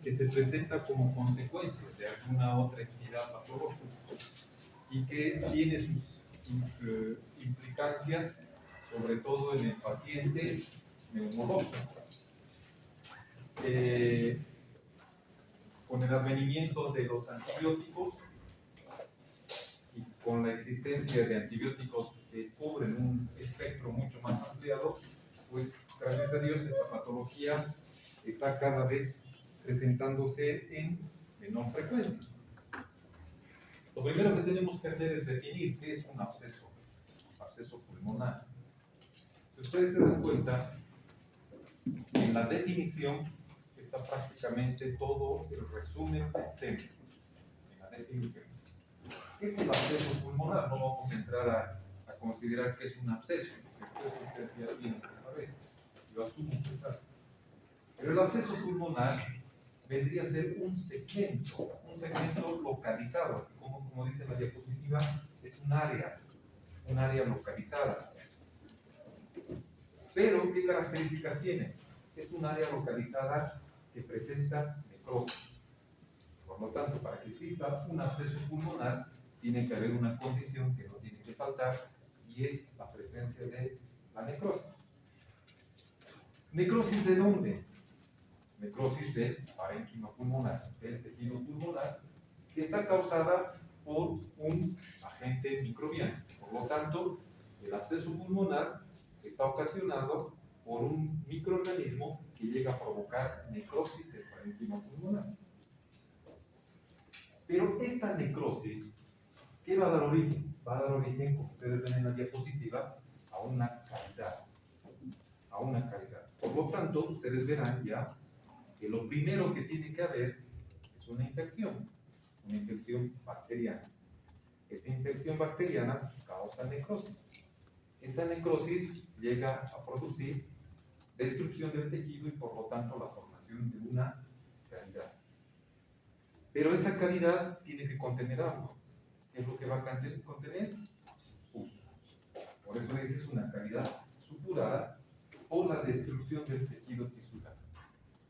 que se presenta como consecuencia de alguna otra entidad patológica y que tiene sus implicancias, sobre todo en el paciente neumológico. Con el advenimiento de los antibióticos y con la existencia de antibióticos que cubren un espectro mucho más ampliado, pues gracias a Dios esta patología está cada vez presentándose en menor frecuencia. Lo primero que tenemos que hacer es definir qué es un absceso pulmonar. Si ustedes se dan cuenta, en la definición está prácticamente todo el resumen del tema. En la definición. ¿Qué es el absceso pulmonar? No vamos a entrar a considerar que es un absceso, porque ustedes ya tienen que saber. Yo asumo que saben. Pero el absceso pulmonar vendría a ser un segmento localizado. Como dice la diapositiva, es un área localizada. Pero, ¿qué características tiene? Es un área localizada que presenta necrosis. Por lo tanto, para que exista un absceso pulmonar, tiene que haber una condición que no tiene que faltar, y es la presencia de la necrosis. ¿Necrosis de dónde? Necrosis del parénquima pulmonar, del tejido pulmonar, que está causada por un agente microbiano. Por lo tanto, el absceso pulmonar está ocasionado por un microorganismo que llega a provocar necrosis del parénquima pulmonar. Pero esta necrosis, ¿qué va a dar origen? Va a dar origen, como ustedes ven en la diapositiva, a una cavidad. Por lo tanto, ustedes verán ya que lo primero que tiene que haber es una infección bacteriana. Esa infección bacteriana causa necrosis. Esa necrosis llega a producir destrucción del tejido y por lo tanto la formación de una cavidad. Pero esa cavidad tiene que contener algo. ¿Qué es lo que va a contener? Pus. Por eso es una cavidad supurada por la destrucción del tejido tisular.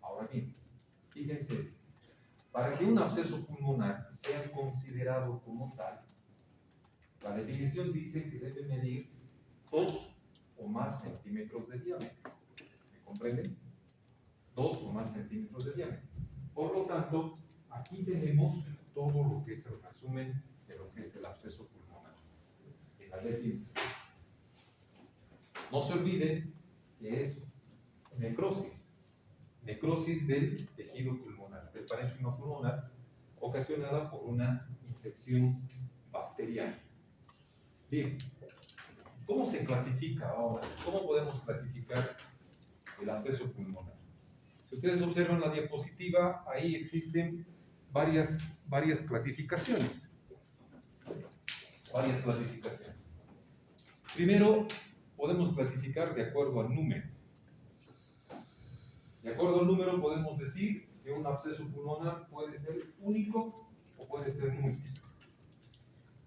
Ahora bien, fíjense, para que un absceso pulmonar sea considerado como tal, la definición dice que debe medir 2 o más centímetros de diámetro. ¿Me comprenden? 2 o más centímetros de diámetro. Por lo tanto, aquí tenemos todo lo que es el resumen de lo que es el absceso pulmonar. En la definición. No se olviden que es necrosis del tejido pulmonar, del parénquima pulmonar, ocasionada por una infección bacteriana. Bien, ¿cómo se clasifica ahora? ¿Cómo podemos clasificar el absceso pulmonar? Si ustedes observan la diapositiva, ahí existen varias clasificaciones. Primero, podemos clasificar de acuerdo al número. De acuerdo al número podemos decir que un absceso pulmonar puede ser único o puede ser múltiple.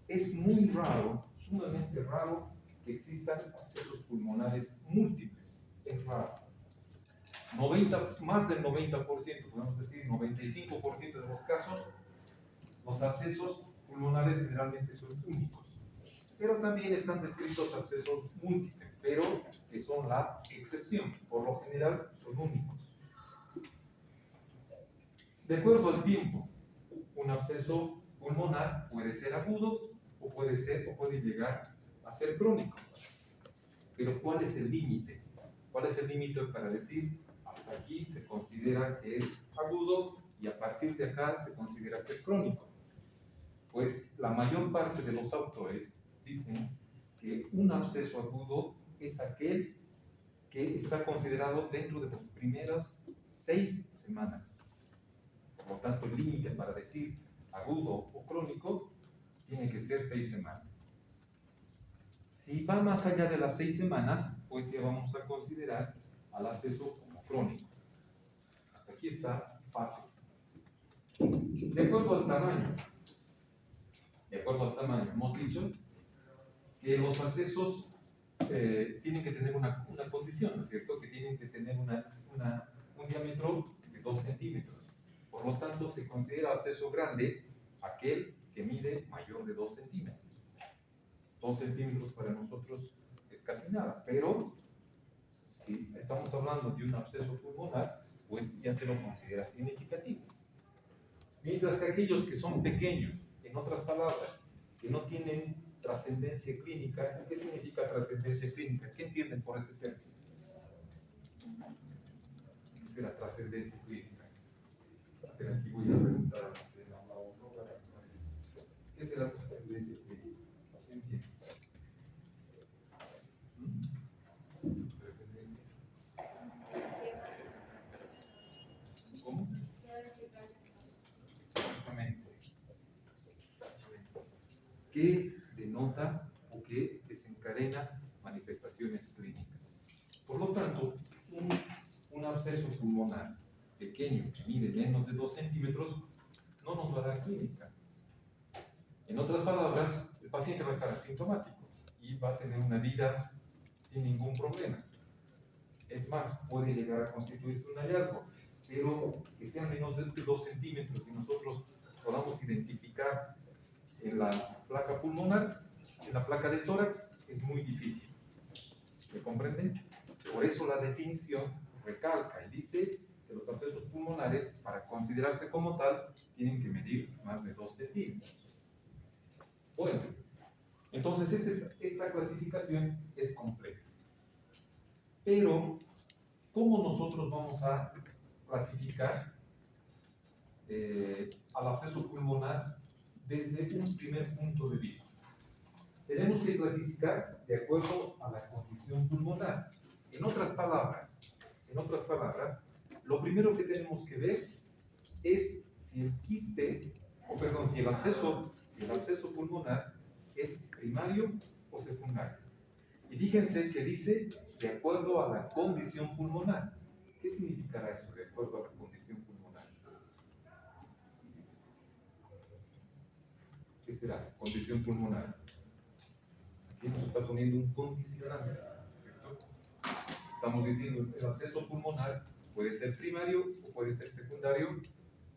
Es muy raro, sumamente raro, que existan abscesos pulmonares múltiples. Es raro. Más del 90%, podemos decir 95% de los casos, los abscesos pulmonares generalmente son únicos. Pero también están descritos abscesos múltiples, pero que son la excepción. Por lo general son únicos. De acuerdo al tiempo, un absceso pulmonar puede ser agudo o puede llegar a ser crónico. Pero ¿cuál es el límite? ¿Cuál es el límite para decir hasta aquí se considera que es agudo y a partir de acá se considera que es crónico? Pues la mayor parte de los autores dicen que un absceso agudo es aquel que está considerado dentro de las primeras 6 semanas. Por lo tanto, el límite para decir agudo o crónico tiene que ser 6 semanas. Si va más allá de las 6 semanas, pues ya vamos a considerar al absceso como crónico. Hasta aquí está fácil. De acuerdo al tamaño, hemos dicho que los abscesos tienen que tener una condición, ¿no es cierto? Que tienen que tener un diámetro de 2 centímetros. Por lo tanto, se considera absceso grande aquel que mide mayor de 2 centímetros. 2 centímetros para nosotros es casi nada, pero si estamos hablando de un absceso pulmonar, pues ya se lo considera significativo. Mientras que aquellos que son pequeños, en otras palabras, que no tienen trascendencia clínica, ¿qué significa trascendencia clínica? ¿Qué entienden por ese término? ¿Qué es la trascendencia clínica? Pero aquí voy a preguntar a la autora. ¿Qué es la trascendencia clínica? ¿Qué entiende? ¿Trascendencia? ¿Cómo? Exactamente. ¿Qué denota o qué desencadena manifestaciones clínicas? Por lo tanto, un absceso pulmonar pequeño que mide menos de 2 centímetros no nos va a dar clínica. En otras palabras, el paciente va a estar asintomático y va a tener una vida sin ningún problema. Es más, puede llegar a constituirse un hallazgo, pero que sea menos de 2 centímetros y nosotros podamos identificar en la placa pulmonar, en la placa de tórax, es muy difícil. ¿Me comprenden? Por eso la definición recalca y dice que los abscesos pulmonares, para considerarse como tal, tienen que medir más de 2 centímetros. Bueno, entonces esta clasificación es completa. Pero, ¿cómo nosotros vamos a clasificar al absceso pulmonar desde un primer punto de vista? Tenemos que clasificar de acuerdo a la condición pulmonar. En otras palabras, lo primero que tenemos que ver es si el quiste, si el absceso pulmonar es primario o secundario. Y fíjense que dice de acuerdo a la condición pulmonar. ¿Qué significará eso de acuerdo a la condición pulmonar? ¿Qué será? Condición pulmonar. Aquí nos está poniendo un condicionante, ¿cierto? Estamos diciendo que el absceso pulmonar puede ser primario o puede ser secundario,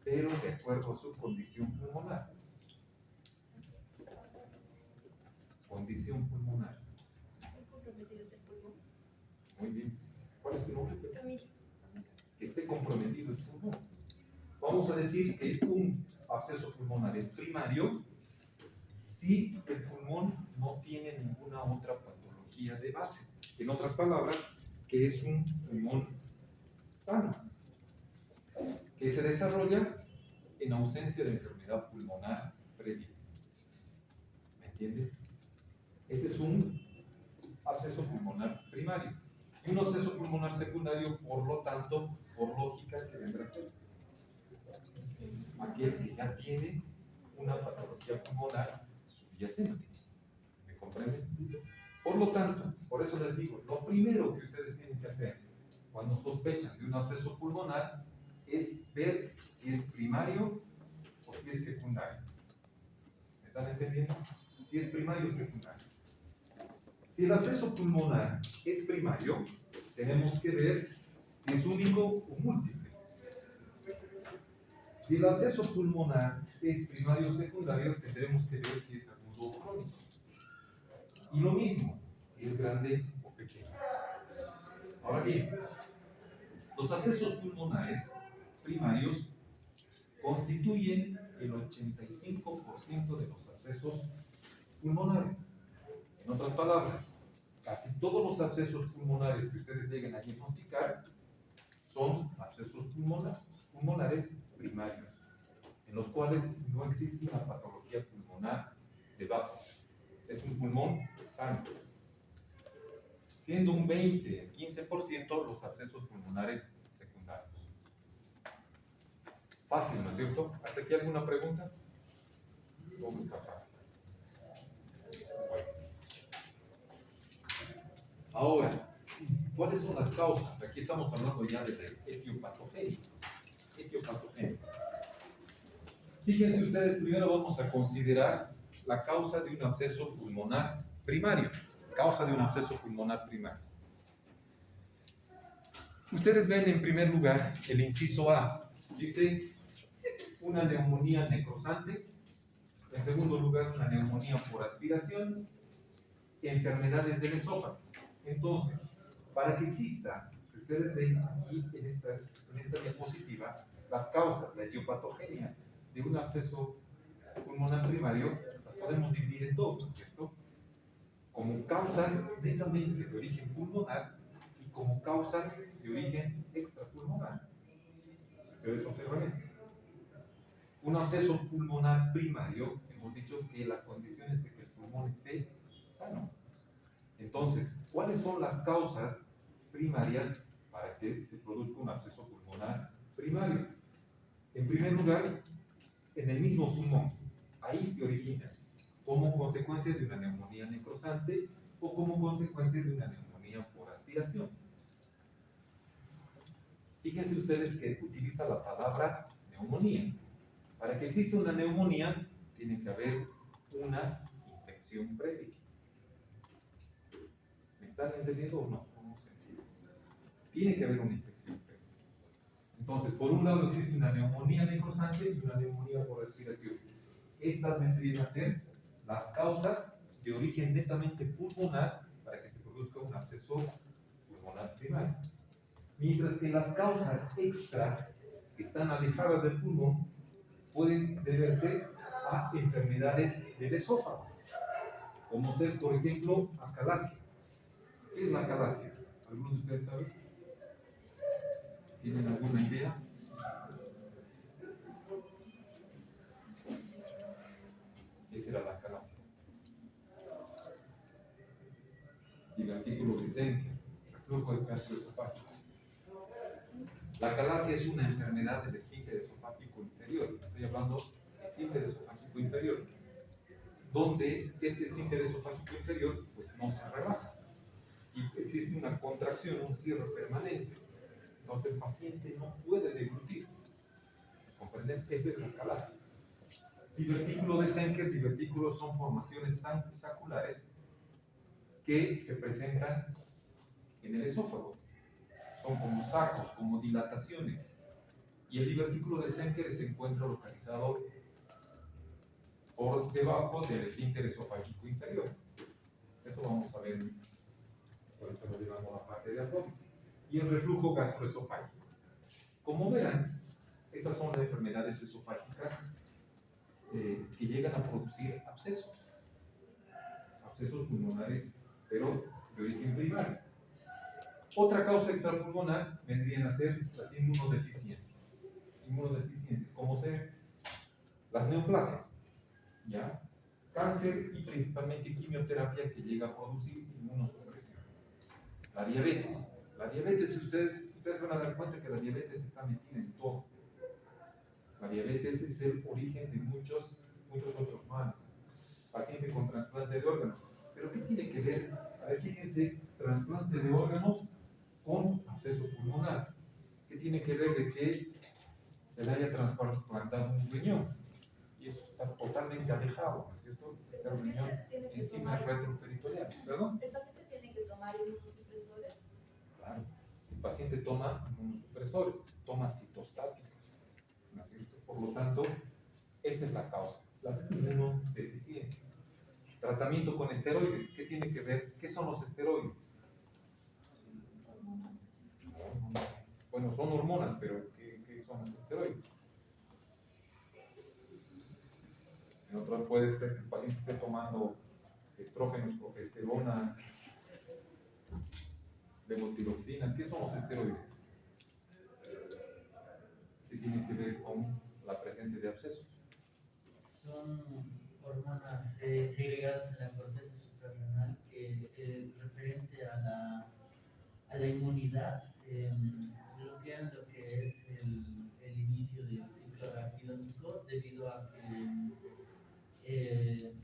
pero de acuerdo a su condición pulmonar. Condición pulmonar. ¿Muy comprometido es el pulmón? Muy bien. ¿Cuál es tu nombre? Camila. Que esté comprometido el pulmón. Vamos a decir que un absceso pulmonar es primario si el pulmón no tiene ninguna otra patología de base. En otras palabras, que es un pulmón sano, que se desarrolla en ausencia de enfermedad pulmonar previa. ¿Me entiende? Ese es un absceso pulmonar primario. Y un absceso pulmonar secundario, por lo tanto, por lógica, que vendrá a ser aquel que ya tiene una patología pulmonar subyacente. ¿Me comprenden? Por lo tanto, por eso les digo, lo primero que ustedes tienen que hacer cuando sospechan de un absceso pulmonar es ver si es primario o si es secundario. ¿Me están entendiendo? Si es primario o secundario. Si el absceso pulmonar es primario, tenemos que ver si es único o múltiple. Si el absceso pulmonar es primario o secundario, tendremos que ver si es agudo o crónico. Y lo mismo, si es grande o pequeño. Ahora bien, los abscesos pulmonares primarios constituyen el 85% de los abscesos pulmonares. En otras palabras, casi todos los abscesos pulmonares que ustedes lleguen a diagnosticar son abscesos pulmonares primarios, en los cuales no existe una patología pulmonar de base. Es un pulmón sano. Siendo un 15% los abscesos pulmonares secundarios. Fácil, ¿no es cierto? ¿Hasta aquí alguna pregunta? ¿Cómo está fácil? Bueno. Ahora, ¿cuáles son las causas? Aquí estamos hablando ya de etiopatogénico. Fíjense ustedes, primero vamos a considerar la causa de un absceso pulmonar primario. Ustedes ven en primer lugar el inciso A. Dice una neumonía necrosante. En segundo lugar, una neumonía por aspiración, enfermedades del esófago. Entonces, para que exista, que ustedes ven aquí en esta diapositiva, las causas, la etiopatogenia de un absceso pulmonar primario, las podemos dividir en dos, ¿no es cierto? Como causas netamente de origen pulmonar y como causas de origen extrapulmonar. Ustedes observan esto. Un absceso pulmonar primario, hemos dicho que la condición es de que el pulmón esté sano. Entonces, ¿cuáles son las causas primarias para que se produzca un absceso pulmonar primario? En primer lugar, en el mismo pulmón, ahí se origina como consecuencia de una neumonía necrosante o como consecuencia de una neumonía por aspiración. Fíjense ustedes que utiliza la palabra neumonía. Para que exista una neumonía, tiene que haber una infección previa. ¿Me están entendiendo o no? ¿Cómo sencillo? Tiene que haber una infección previa. Entonces, por un lado existe una neumonía necrosante y una neumonía por respiración. Estas vendrían a ser las causas de origen netamente pulmonar para que se produzca un absceso pulmonar primario. Mientras que las causas extra, que están alejadas del pulmón, pueden deberse a enfermedades del esófago, como ser, por ejemplo, acalasia. ¿Qué es la acalasia? ¿Alguno de ustedes sabe? ¿Tienen alguna idea? ¿Qué será la acalasia? Y el artículo de Senker, reflujo gastroesofágico. La acalasia es una enfermedad del esfínter esofágico inferior. Estoy hablando de esfínter esofágico inferior, donde este esfínter esofágico inferior pues no se relaja y existe una contracción, un cierre permanente. Entonces el paciente no puede deglutir. ¿Comprenden? Esa es la acalasia. Divertículo de Senker, divertículos son formaciones saculares que se presentan en el esófago. Son como sacos, como dilataciones. Y el divertículo de Senker se encuentra localizado por debajo del esfínter esofágico inferior. Eso vamos a ver cuando estamos llevando a la parte de abdomen. Y el reflujo gastroesofágico. Como verán, estas son las enfermedades esofágicas que llegan a producir abscesos pulmonares, pero de origen primario. Otra causa extrapulmonar vendrían a ser las inmunodeficiencias. Inmunodeficiencias, como ser las neoplasias, ¿ya? Cáncer y principalmente quimioterapia que llega a producir inmunosupresión. La diabetes. La diabetes, ustedes van a dar cuenta que la diabetes está metida en todo. La diabetes es el origen de muchos otros males. Paciente con trasplante de órganos. ¿Pero qué tiene que ver? A ver, fíjense, trasplante de órganos con absceso pulmonar. ¿Qué tiene que ver de que se le haya trasplantado un riñón? Y eso está totalmente alejado, ¿no es cierto? Está el riñón encima retroperitoneal. ¿Perdón? ¿El paciente tiene que tomar inmunosupresores? Claro. El paciente toma inmunosupresores, toma citostáticos, ¿no es cierto? Por lo tanto, esta es la causa, las inmunodeficiencias. Tratamiento con esteroides. ¿Qué tiene que ver? ¿Qué son los esteroides? Bueno, son hormonas, pero ¿qué son los esteroides? En otras puede ser que el paciente esté tomando estrógenos, progesterona, levotiroxina. ¿Qué son los esteroides? ¿Qué tiene que ver con la presencia de abscesos? Son hormonas segregadas en la corteza suprarrenal que referente a la inmunidad bloquean lo que es el inicio del ciclo arachidónico debido a que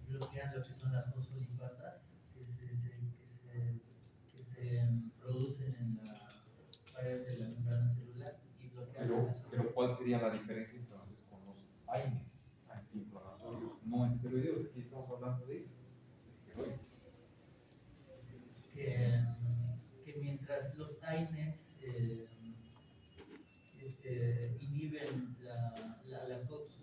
bloquean lo que son las fosfolipasas que se producen en la pared de la membrana celular y bloquean Pero ¿cuál sería la diferencia entonces con los AINES, antiinflamatorios no esteroideos? Aquí estamos hablando de esteroides. Que mientras los AINES inhiben la COX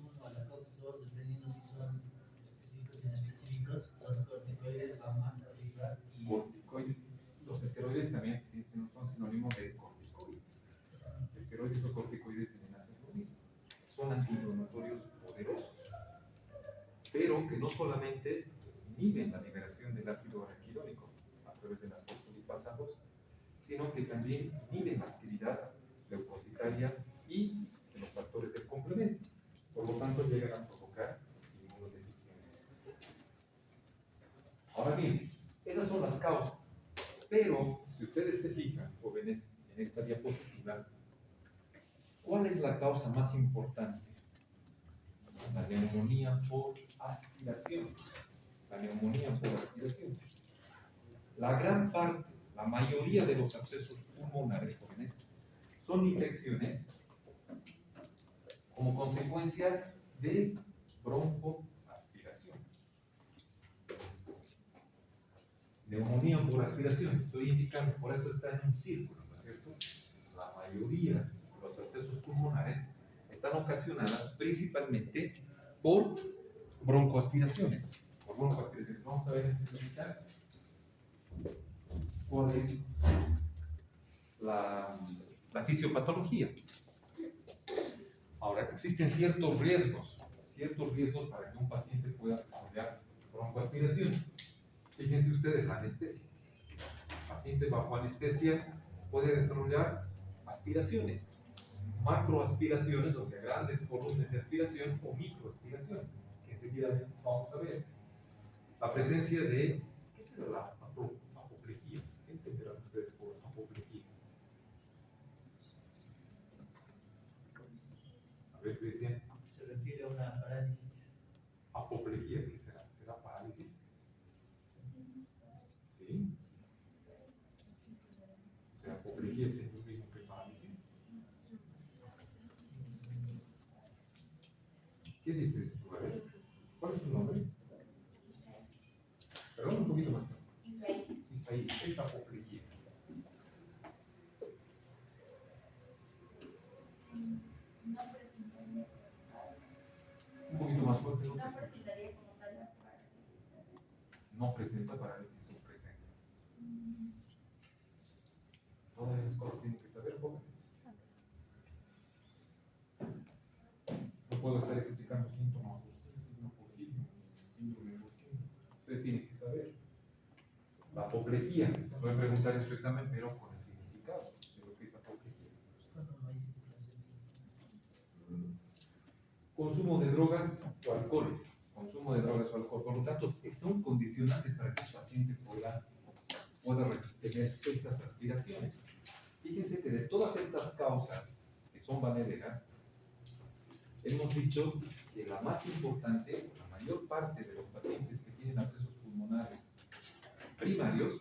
pero que no solamente inhiben la liberación del ácido araquidónico a través de las fosfolipasados, sino que también inhiben la actividad leucocitaria y de los factores del complemento. Por lo tanto, llegan a provocar inmunodeficiencia. Ahora bien, esas son las causas. Pero, si ustedes se fijan, jóvenes, en esta diapositiva, ¿cuál es la causa más importante? La neumonía por aspiración. La neumonía por aspiración. La gran parte, la mayoría de los abscesos pulmonares, jóvenes, son infecciones como consecuencia de broncoaspiración. Neumonía por aspiración, estoy indicando, por eso está en un círculo, ¿no es cierto? La mayoría de los abscesos pulmonares están ocasionadas principalmente por broncoaspiraciones. Por broncoaspiraciones. Vamos a ver en especial cuál es la fisiopatología. Ahora, existen ciertos riesgos para que un paciente pueda desarrollar broncoaspiración. Fíjense ustedes la anestesia. El paciente bajo anestesia puede desarrollar aspiraciones, macroaspiraciones, o sea, grandes volúmenes de aspiración, o microaspiraciones, que enseguida vamos a ver. La presencia de, ¿qué será la apoplejía? ¿Qué entenderán ustedes por apoplejía? A ver, Cristian. Se refiere a una parálisis. ¿Apoplejía qué será? ¿Será parálisis? ¿Sí? O sea, apoplejía es lo mismo que parálisis. ¿Qué dices tú? A ver, ¿cuál es tu nombre? Perdón, un poquito más. Isaí, es apoplejía. No presentaría Un poquito más fuerte. no presentaría como tal la parálisis. No presenta parálisis o presenta. Todas esas cosas tienen que saber, jóvenes. No puedo estar explicando síntoma por síntoma por síntoma, síndrome por síndrome. Ustedes tienen que saber. La apoplejía, voy a preguntar en su examen, pero con el significado de lo que es apoplejía. Cuando no hay circulación. Consumo de drogas o alcohol. Consumo de drogas o alcohol. Por lo tanto, son condicionantes para que el paciente pueda tener estas aspiraciones. Fíjense que de todas estas causas que son valéderas, hemos dicho que la más importante, la mayor parte de los pacientes que tienen abscesos pulmonares primarios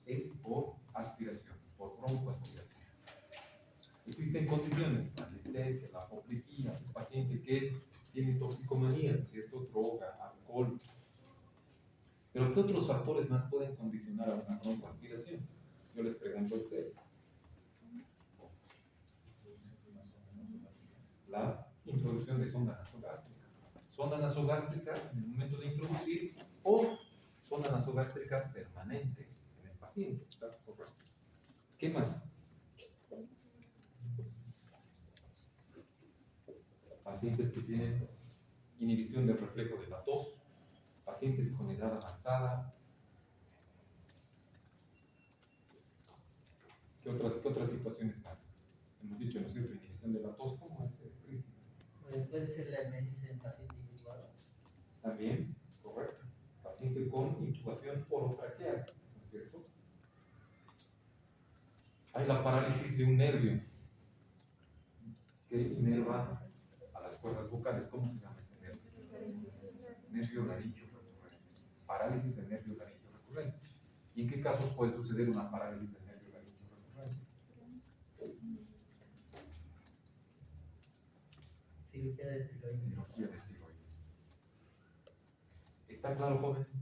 es por aspiración, por broncoaspiración. Existen condiciones, la anestesia, la apoplejía, el paciente que tiene toxicomanía, ¿no es cierto? Droga, alcohol. Pero ¿qué otros factores más pueden condicionar a una broncoaspiración? Yo les pregunto a ustedes. La introducción de sonda nasogástrica. Sonda nasogástrica en el momento de introducir o sonda nasogástrica permanente en el paciente. ¿Está correcto? ¿Qué más? Pacientes que tienen inhibición del reflejo de la tos, pacientes con edad avanzada. ¿Qué otras situaciones más? Hemos dicho, ¿no es cierto? Inhibición de la tos, ¿cómo es, Cristian? Puede ser la hermesis en paciente intubado. También, correcto. Paciente con intubación orotraqueal, ¿no es cierto? Hay la parálisis de un nervio que inerva a las cuerdas vocales. ¿Cómo se llama ese nervio? Nervio laringio recurrente. Parálisis del nervio laringio recurrente. ¿Y en qué casos puede suceder una parálisis del nervio laringio recurrente? Cirugía de tiroides. Cirugía de tiroides. ¿Está claro, jóvenes?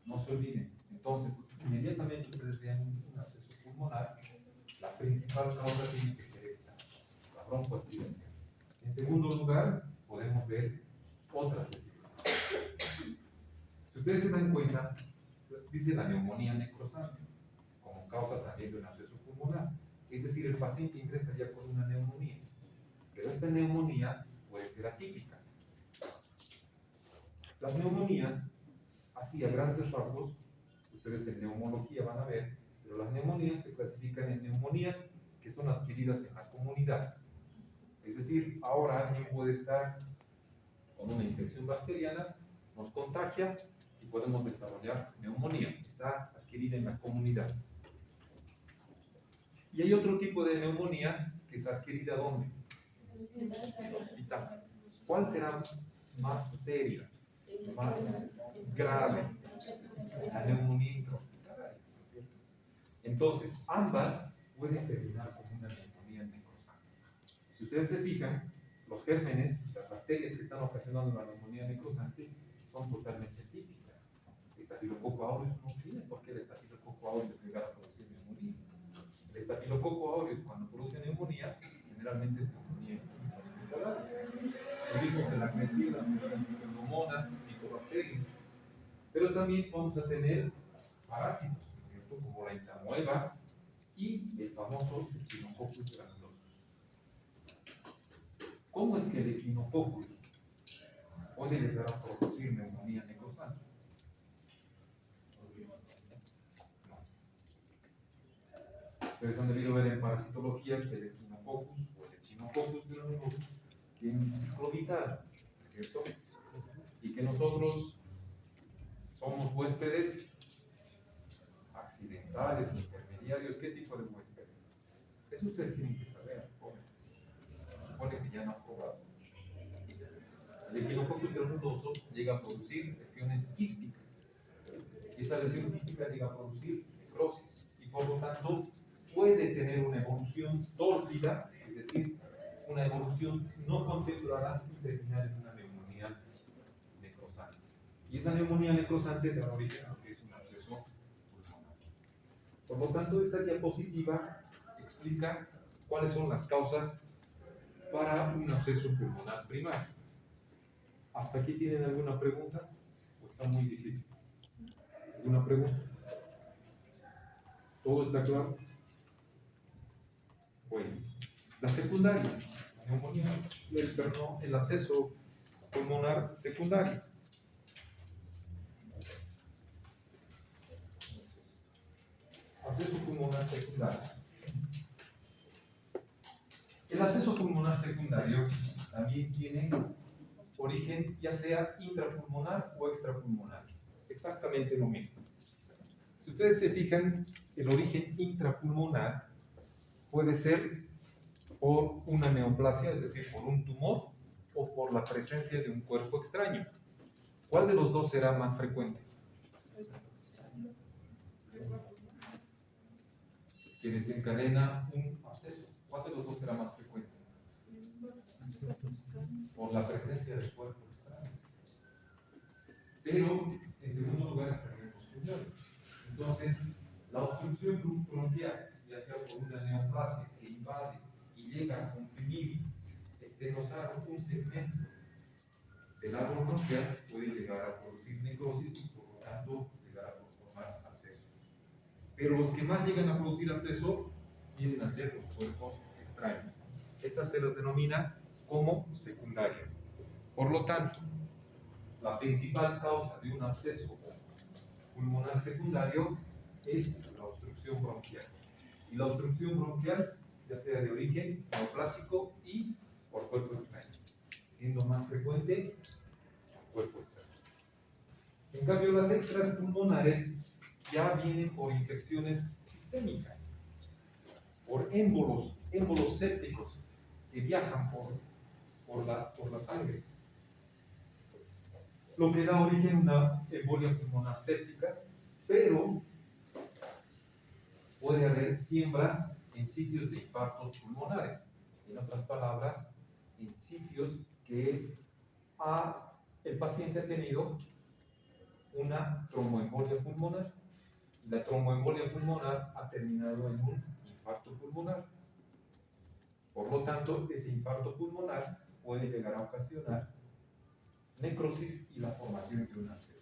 No se olviden. Entonces, inmediatamente ustedes vean un absceso pulmonar, la principal causa tiene que ser esta, la broncoaspiración. En segundo lugar, podemos ver otras etiologías. Si ustedes se dan cuenta, dice la neumonía necrosante como causa también de un absceso pulmonar. Es decir, el paciente ingresa ya con una neumonía. Pero esta neumonía puede ser atípica. Las neumonías, así a grandes rasgos, ustedes en neumología van a ver, pero las neumonías se clasifican en neumonías que son adquiridas en la comunidad. Es decir, ahora alguien puede estar con una infección bacteriana, nos contagia y podemos desarrollar neumonía. Está adquirida en la comunidad. Y hay otro tipo de neumonía que es adquirida ¿dónde? En el hospital. ¿Cuál será más seria, más grave? La neumonía intrahospitalaria, ¿no es cierto? Entonces, ambas pueden terminar como una neumonía necrosante. Si ustedes se fijan, los gérmenes, las bacterias que están ocasionando la neumonía necrosante son totalmente típicas. Estafilococo aureus no tiene por qué el estafilococo aureus llegar a producir neumonía. El estafilococo aureus, cuando produce neumonía, generalmente es neumonía intrahospitalaria. Yo digo que la Klebsiella es pseudomonas, micobacterias, pero también vamos a tener parásitos, ¿no es cierto? Como la intamoeba y el famoso Echinococcus granulosus. ¿Cómo es que el Echinococcus puede llegar a producir neumonía necrosante? No. Ustedes han debido ver en parasitología que el Echinococcus o el Echinococcus granulosus tiene un ciclo vital, ¿no es cierto? Y que nosotros somos huéspedes accidentales, intermediarios. ¿Qué tipo de huéspedes? Eso ustedes tienen que saber, jóvenes. Se supone que ya no han probado. El Echinococcus granuloso llega a producir lesiones quísticas. Y esta lesión quística llega a producir necrosis. Y por lo tanto, puede tener una evolución tórpida, es decir, una evolución no contemplada y terminar en una neumonía necrosante. Y esa neumonía necrosante da origen a lo que es un absceso pulmonar. Por lo tanto, esta diapositiva explica cuáles son las causas para un absceso pulmonar primario. ¿Hasta aquí tienen alguna pregunta? ¿O está muy difícil? ¿Alguna pregunta? ¿Todo está claro? Bueno, la secundaria, la neumonía, el absceso pulmonar secundario. Absceso pulmonar secundario. El absceso pulmonar secundario también tiene origen ya sea intrapulmonar o extrapulmonar. Exactamente lo mismo. Si ustedes se fijan, el origen intrapulmonar puede ser por una neoplasia, es decir, por un tumor o por la presencia de un cuerpo extraño. ¿Cuál de los dos será más frecuente? Que desencadena un absceso. ¿Cuál de los dos será más frecuente? Por la presencia del cuerpo extraño. Pero, en segundo lugar, estaría el posterior. Entonces, la obstrucción bronquial, ya sea por una neoplasia que invade y llega a comprimir, estenosar un segmento del árbol bronquial, puede llegar a producir necrosis y, por lo tanto, llegar a formar absceso. Pero los que más llegan a producir absceso vienen a ser los cuerpos extraños. Esas se las denomina como secundarias. Por lo tanto, la principal causa de un absceso pulmonar secundario es la obstrucción bronquial. Y la obstrucción bronquial, ya sea de origen neoplásico y por cuerpo extraño, siendo más frecuente por cuerpo extraño. En cambio, las extras pulmonares ya vienen por infecciones sistémicas, por émbolos sépticos que viajan por la sangre, lo que da origen a una embolia pulmonar séptica, pero puede haber siembra en sitios de infartos pulmonares. En otras palabras, en sitios que el paciente ha tenido una tromboembolia pulmonar. La tromboembolia pulmonar ha terminado en un infarto pulmonar. Por lo tanto, ese infarto pulmonar puede llegar a ocasionar necrosis y la formación de un absceso.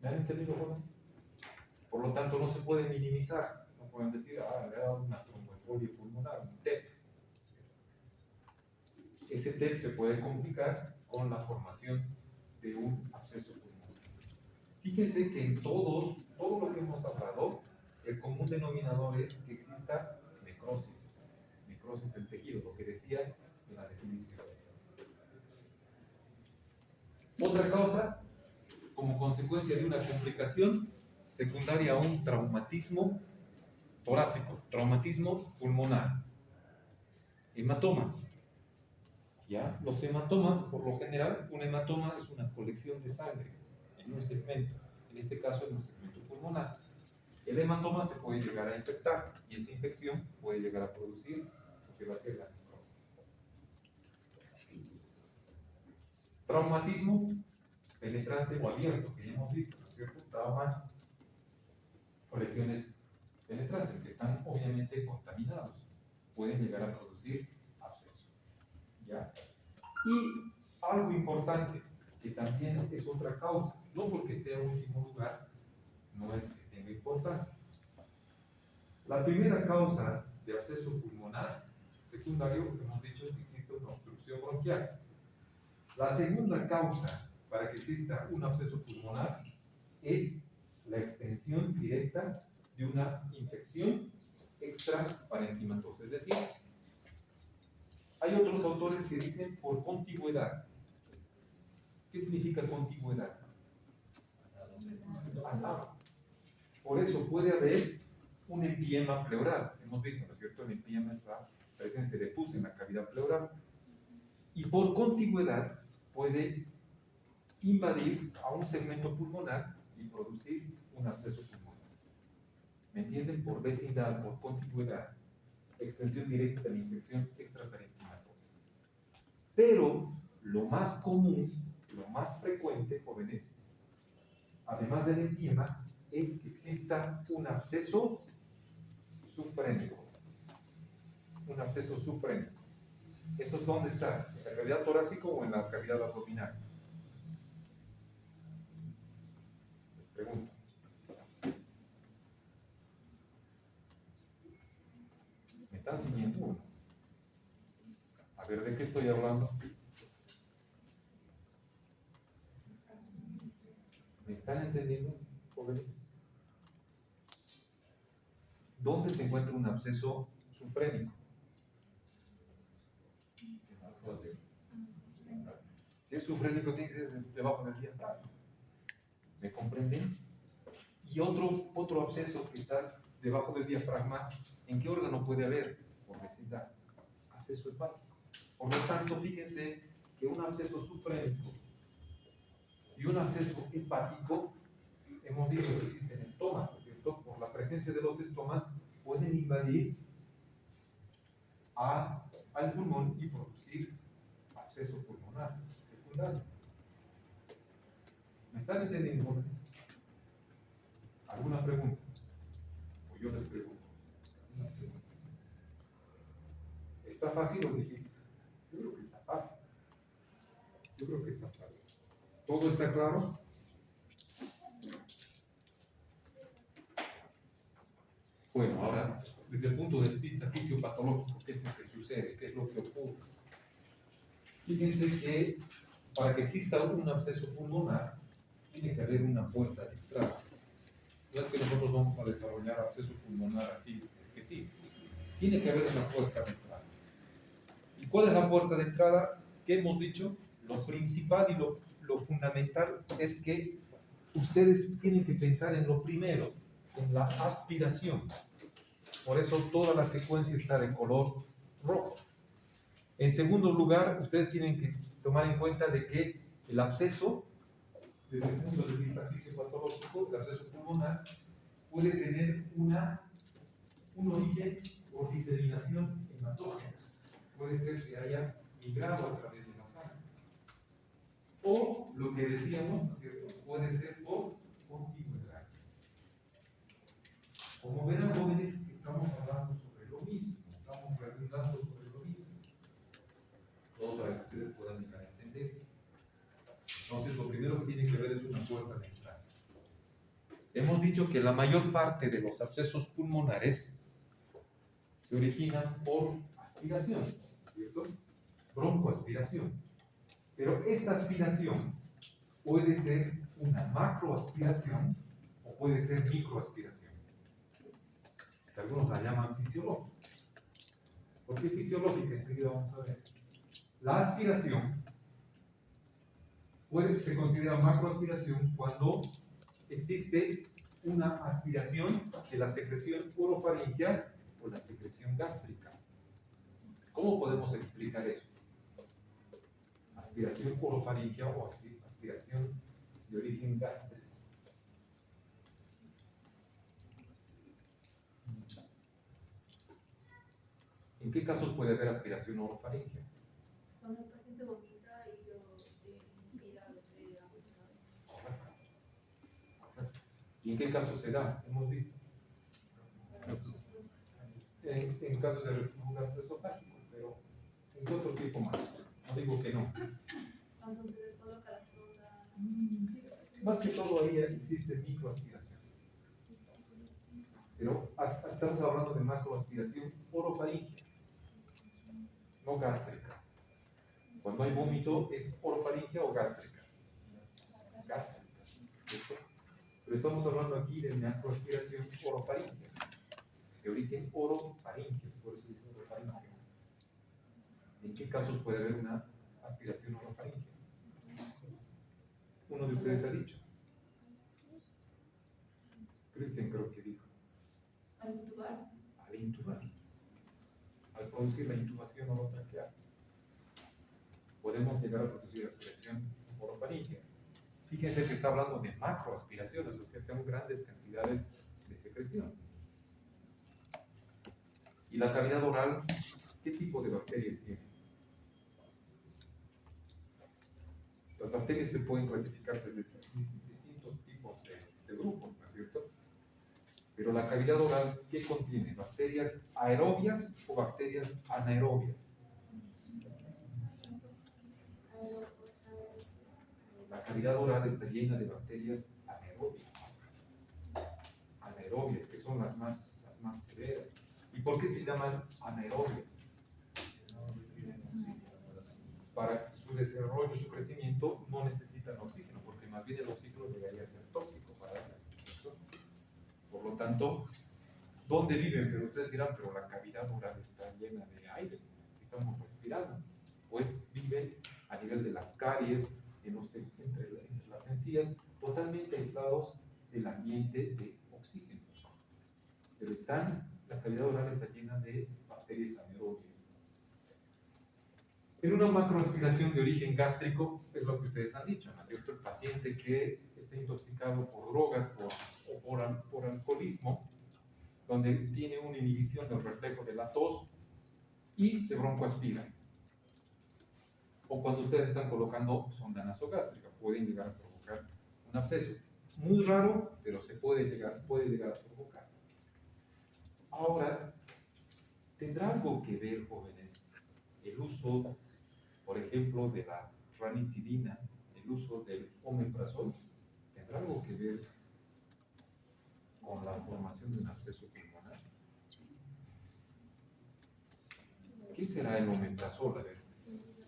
¿Me han entendido, jóvenes? Por lo tanto, no se puede minimizar. No pueden decir, le ha dado una tromboembolia pulmonar, un TEP. Ese TEP se puede complicar con la formación de un absceso pulmonar. Fíjense que en todo lo que hemos hablado, el común denominador es que exista necrosis del tejido, lo que decía en la definición. Otra causa, como consecuencia de una complicación secundaria a un traumatismo torácico, traumatismo pulmonar. Hematomas. ¿Ya? Los hematomas, por lo general, un hematoma es una colección de sangre en un segmento, en este caso en un segmento pulmonar. El hematoma se puede llegar a infectar y esa infección puede llegar a producir lo que va a ser la necrosis. Traumatismo penetrante o abierto, que ya hemos visto, ¿no es cierto? Traumas o lesiones penetrantes que están obviamente contaminados, pueden llegar a producir absceso. ¿Ya? Y algo importante, que también es otra causa, no porque esté en último lugar, no es que tenga importancia. La primera causa de absceso pulmonar secundario, hemos dicho que existe una obstrucción bronquial. La segunda causa para que exista un absceso pulmonar es la extensión directa de una infección extraparenquimatosa, es decir, hay otros autores que dicen por contigüedad. ¿Qué significa contigüedad? Al lado. Por eso puede haber un empiema pleural. Hemos visto, ¿no es cierto? El empiema es la presencia de pus en la cavidad pleural. Y por contigüedad puede invadir a un segmento pulmonar y producir un absceso pulmonar. ¿Me entienden? Por vecindad, por contigüedad, extensión directa de la infección extraparenquimatosa. Pero lo más común, lo más frecuente, jóvenes, además del empiema, es que exista un absceso subfrénico. Un absceso subfrénico. ¿Eso es dónde está? ¿En la cavidad torácica o en la cavidad abdominal? Les pregunto. ¿Me están siguiendo o no? A ver, ¿de qué estoy hablando? ¿Me están entendiendo, jóvenes? ¿Dónde se encuentra un absceso subfrénico? Si es subfrénico, tiene que ser debajo del diafragma. ¿Me comprenden? Y otro absceso que está debajo del diafragma, ¿en qué órgano puede haber? Por vecindad. Absceso hepático. Por lo tanto, fíjense que un absceso subfrénico y un absceso hepático, hemos dicho que existen estomas, ¿no es cierto? Por la presencia de los estomas, pueden invadir al pulmón y producir absceso pulmonar secundario. ¿Me están entendiendo, jóvenes? ¿Alguna pregunta? O yo les pregunto. ¿Está fácil o difícil? Yo creo que está fácil. Yo creo que está fácil. ¿Todo está claro? Bueno, ahora, desde el punto de vista fisiopatológico, ¿qué es lo que sucede? ¿Qué es lo que ocurre? Fíjense que para que exista un absceso pulmonar, tiene que haber una puerta de entrada. No es que nosotros vamos a desarrollar absceso pulmonar así, que sí. Tiene que haber una puerta de entrada. ¿Y cuál es la puerta de entrada? ¿Qué hemos dicho? Lo principal y lo fundamental es que ustedes tienen que pensar en lo primero, en la aspiración. Por eso toda la secuencia está de color rojo. En segundo lugar, ustedes tienen que tomar en cuenta de que el absceso, desde el punto de vista fisiopatológico, el absceso pulmonar, puede tener un origen por diseminación hematógena. Puede ser que haya migrado a través de la sangre. O, lo que decíamos, ¿no es cierto?, puede ser por contigüidad. Como verán, jóvenes, estamos hablando sobre lo mismo, estamos redundando sobre lo mismo. Todo para que ustedes puedan llegar a entender. Entonces, lo primero que tiene que ver es una puerta de entrada. Hemos dicho que la mayor parte de los abscesos pulmonares se originan por aspiración, ¿cierto? Broncoaspiración. Pero esta aspiración puede ser una macroaspiración o puede ser microaspiración. Que algunos la llaman fisiológica. ¿Por qué fisiológica? Enseguida vamos a ver. La aspiración se considera macroaspiración cuando existe una aspiración de la secreción orofaringea o la secreción gástrica. ¿Cómo podemos explicar eso? Aspiración orofaringea o aspiración de origen gástrico. ¿En qué casos puede haber aspiración orofaringea? Cuando el paciente vomita y lo inspira lo que ha vomitado. Correcto. ¿Y en qué casos se da? Hemos visto. En casos de reflujo gastroesofágico, pero es otro tipo más. No digo que no. Cuando se le coloca la sonda. Más que todo ahí existe microaspiración. Pero estamos hablando de macroaspiración orofaringea, no gástrica. Cuando hay vómito, ¿es orofaringea o gástrica? Gástrica, ¿cierto? Pero estamos hablando aquí de macroaspiración orofaringea, de origen orofaringeo, por eso dice orofaringea. ¿En qué casos puede haber una aspiración orofaringea? Uno de ustedes ha dicho. Cristian creo que dijo. Al intubar. Al intubar. Al producir la intubación orotraqueal, podemos llegar a producir aspiración orofaringea. Fíjense que está hablando de macroaspiraciones, o sea, son grandes cantidades de secreción. ¿Y la cavidad oral, qué tipo de bacterias tiene? Las bacterias se pueden clasificar desde distintos tipos de grupos, ¿no es cierto? Pero la cavidad oral, ¿qué contiene? ¿Bacterias aerobias o bacterias anaerobias? La cavidad oral está llena de bacterias anaerobias. Anaerobias, que son las más severas. ¿Y por qué se llaman anaerobias? Para su desarrollo, su crecimiento, no necesitan oxígeno, porque más bien el oxígeno llegaría a ser tóxico para ellas. Por lo tanto, ¿dónde viven? Pero ustedes dirán, pero la cavidad oral está llena de aire, si estamos respirando. Pues viven a nivel de las caries, entre las encías, totalmente aislados del ambiente de oxígeno. Pero la cavidad oral está llena de bacterias anaerobias. En una macroaspiración de origen gástrico, es lo que ustedes han dicho, ¿no es cierto? El paciente que está intoxicado por drogas o por alcoholismo, donde tiene una inhibición del reflejo de la tos y se broncoaspira. O cuando ustedes están colocando sonda nasogástrica, pueden llegar a provocar un absceso. Muy raro, pero puede llegar a provocar. Ahora, ¿tendrá algo que ver, jóvenes, el uso, por ejemplo, de la ranitidina, el uso del omeprazol? ¿Tendrá algo que ver con la formación de un absceso pulmonar? ¿Qué será el omeprazol? A ver,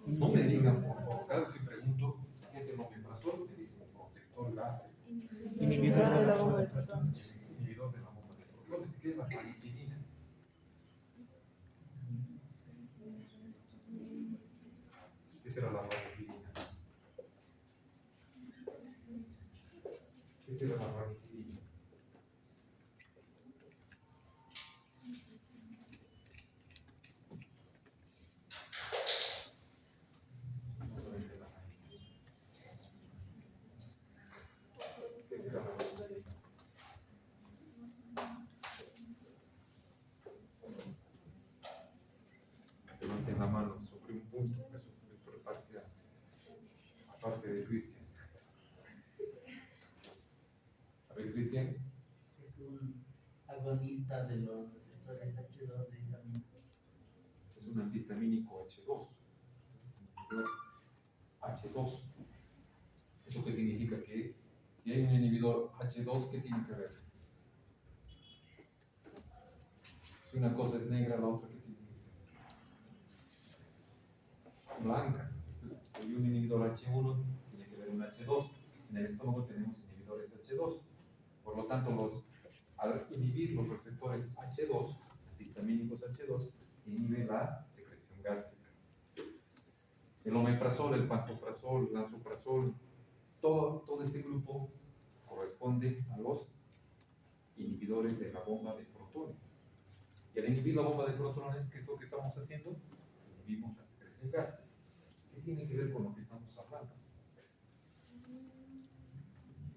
no me digan, por favor, cada vez que pregunto qué es el omeprazol, me dicen protector gástrico. Inhibidor de la bomba de protones. Inhibidor de la bomba de protones. ¿Qué es la ranitidina? ¿Qué será la ranitidina? ¿Qué será la ranitidina? No saben qué es la ranitidina. ¿Qué será la ranitidina? Levanten la mano sobre un punto, eso puede parcial, aparte de Cristian. A ver, Cristian. Es un agonista de los receptores H2 de histamina. Es un antihistamínico H2. H2. ¿Eso qué significa? Que si hay un inhibidor H2, ¿qué tiene que ver? Si una cosa es negra, la otra, ¿qué tiene que ser? Blanca. Entonces, si hay un inhibidor H1, tiene que ver un H2. En el estómago tenemos inhibidores H2. Por lo tanto, al inhibir los receptores H2, antihistamínicos H2, se inhibe la secreción gástrica. El omeprazol, el pantoprazol, el lansoprazol, todo este grupo corresponde a los inhibidores de la bomba de protones. Y al inhibir la bomba de protones, ¿qué es lo que estamos haciendo? Inhibimos la secreción gástrica. ¿Qué tiene que ver con lo que estamos hablando?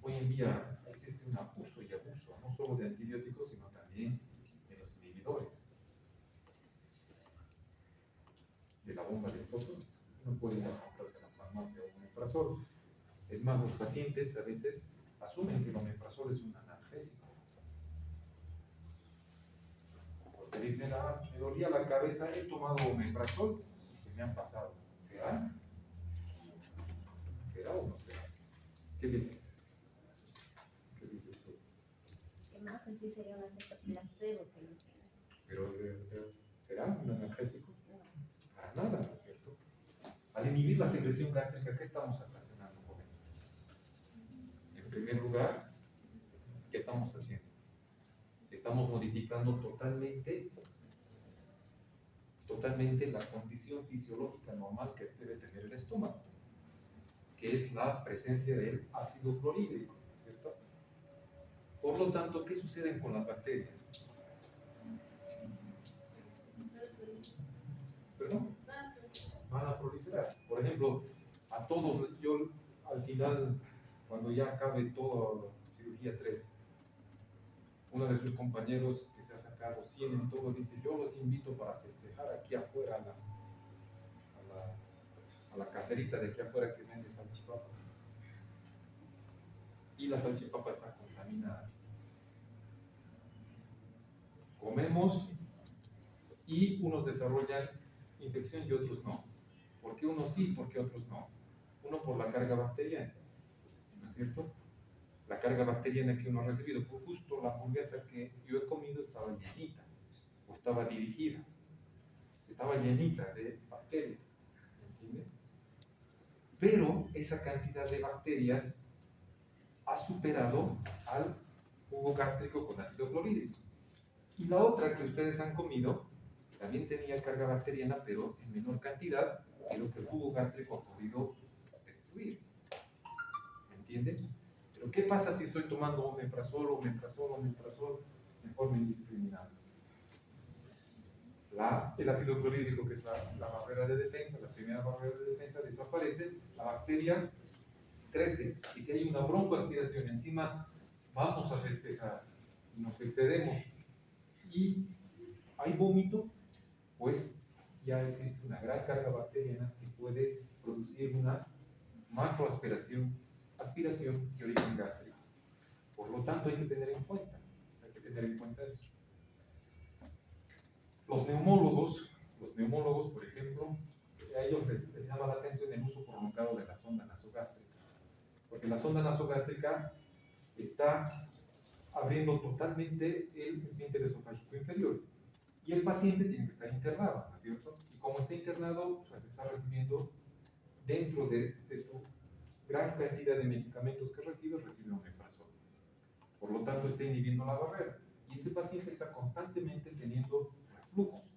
Hoy en día existe un abuso y abuso, no solo de antibióticos, sino también de los inhibidores de la bomba de protones. No pueden comprarse en la farmacia un omeprazol. Es más, los pacientes a veces asumen que el omeprazol es un analgésico. Porque dicen, me dolía la cabeza, he tomado omeprazol y se me han pasado. ¿Será? ¿Será o no será? ¿Qué dices? ¿Qué dices tú? Que más en sí sería un efecto placebo que no. Pero ¿será un analgésico? Para nada, ¿no es cierto? Al inhibir la secreción gástrica, ¿qué estamos ocasionando, jóvenes? En primer lugar, ¿qué estamos haciendo? Estamos modificando totalmente la condición fisiológica normal que debe tener el estómago, que es la presencia del ácido clorhídrico, ¿no es cierto? Por lo tanto, ¿qué sucede con las bacterias? ¿Perdón? Van a proliferar. Por ejemplo, a todos, yo al final, cuando ya acabe toda cirugía 3, uno de sus compañeros que se ha sacado 100 en todo dice, yo los invito para festejar aquí afuera a la caserita de aquí afuera que vende salchipapas. Y la salchipapa está contaminada. Comemos y unos desarrollan infección y otros no. ¿Por qué unos sí, por qué otros no? Uno por la carga bacteriana, ¿no es cierto? La carga bacteriana que uno ha recibido, pues justo la hamburguesa que yo he comido estaba llenita, o estaba dirigida, estaba llenita de bacterias, ¿entiende? Pero esa cantidad de bacterias ha superado al jugo gástrico con ácido clorhídrico. Y la otra que ustedes han comido también tenía carga bacteriana, pero en menor cantidad que lo que el jugo gástrico ha podido destruir. ¿Me entienden? Pero ¿qué pasa si estoy tomando omeprazol en forma indiscriminada? El ácido clorhídrico, que es la barrera de defensa, la primera barrera de defensa, desaparece, la bacteria crece. Y si hay una broncoaspiración encima, vamos a festejar y nos excedemos y hay vómito, pues ya existe una gran carga bacteriana que puede producir una macroaspiración de origen gástrico. Por lo tanto, hay que tener en cuenta eso. Los neumólogos, por ejemplo, a ellos les llama la atención el uso prolongado de la sonda nasogástrica, porque la sonda nasogástrica está abriendo totalmente el esfínter esofágico inferior y el paciente tiene que estar internado, ¿no es cierto? Y como está internado, pues está recibiendo dentro de su gran cantidad de medicamentos que recibe omeprazol. Por lo tanto, está inhibiendo la barrera. Y ese paciente está constantemente teniendo reflujos.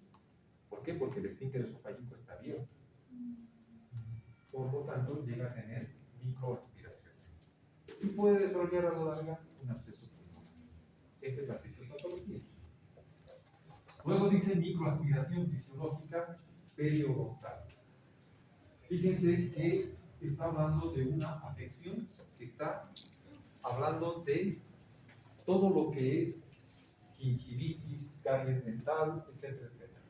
¿Por qué? Porque el esfínter esofágico está abierto. Por lo tanto, llega a tener microaspiraciones. Y puede desarrollar a la larga un absceso pulmonar. Esa es la fisiopatología. Luego dice microaspiración fisiológica periodontal. Fíjense que está hablando de una afección que está hablando de todo lo que es gingivitis, caries dental, etcétera, etcétera.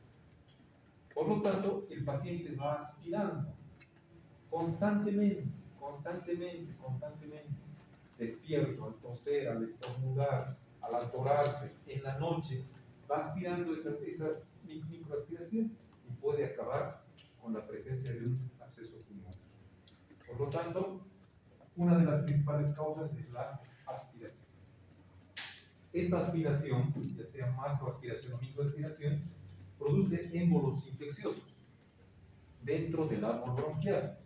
Por lo tanto, el paciente va aspirando constantemente, despierto, al toser, al estornudar, al atorarse, en la noche, va aspirando esa microaspiración y puede acabar con la presencia de un absceso pulmonar. Por lo tanto, una de las principales causas es la aspiración. Esta aspiración, ya sea macroaspiración o microaspiración, produce émbolos infecciosos dentro del árbol bronquial.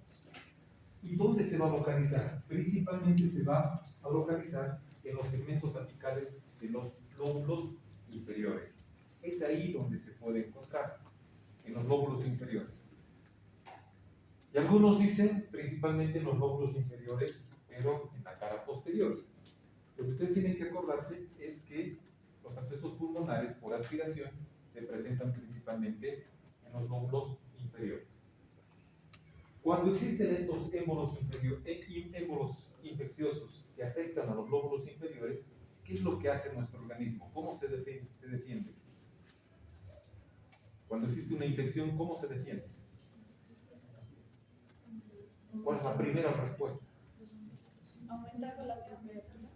¿Y dónde se va a localizar? Principalmente se va a localizar en los segmentos apicales de los lóbulos inferiores. Es ahí donde se puede encontrar, en los lóbulos inferiores. Y algunos dicen principalmente en los lóbulos inferiores, pero en la cara posterior. Lo que ustedes tienen que acordarse es que los abscesos pulmonares por aspiración se presentan principalmente en los lóbulos inferiores. Cuando existen estos émbolos infecciosos que afectan a los lóbulos inferiores, ¿qué es lo que hace nuestro organismo? ¿Cómo se defiende? Cuando existe una infección, ¿cómo se defiende? ¿Cuál es la primera respuesta? Aumentar la temperatura.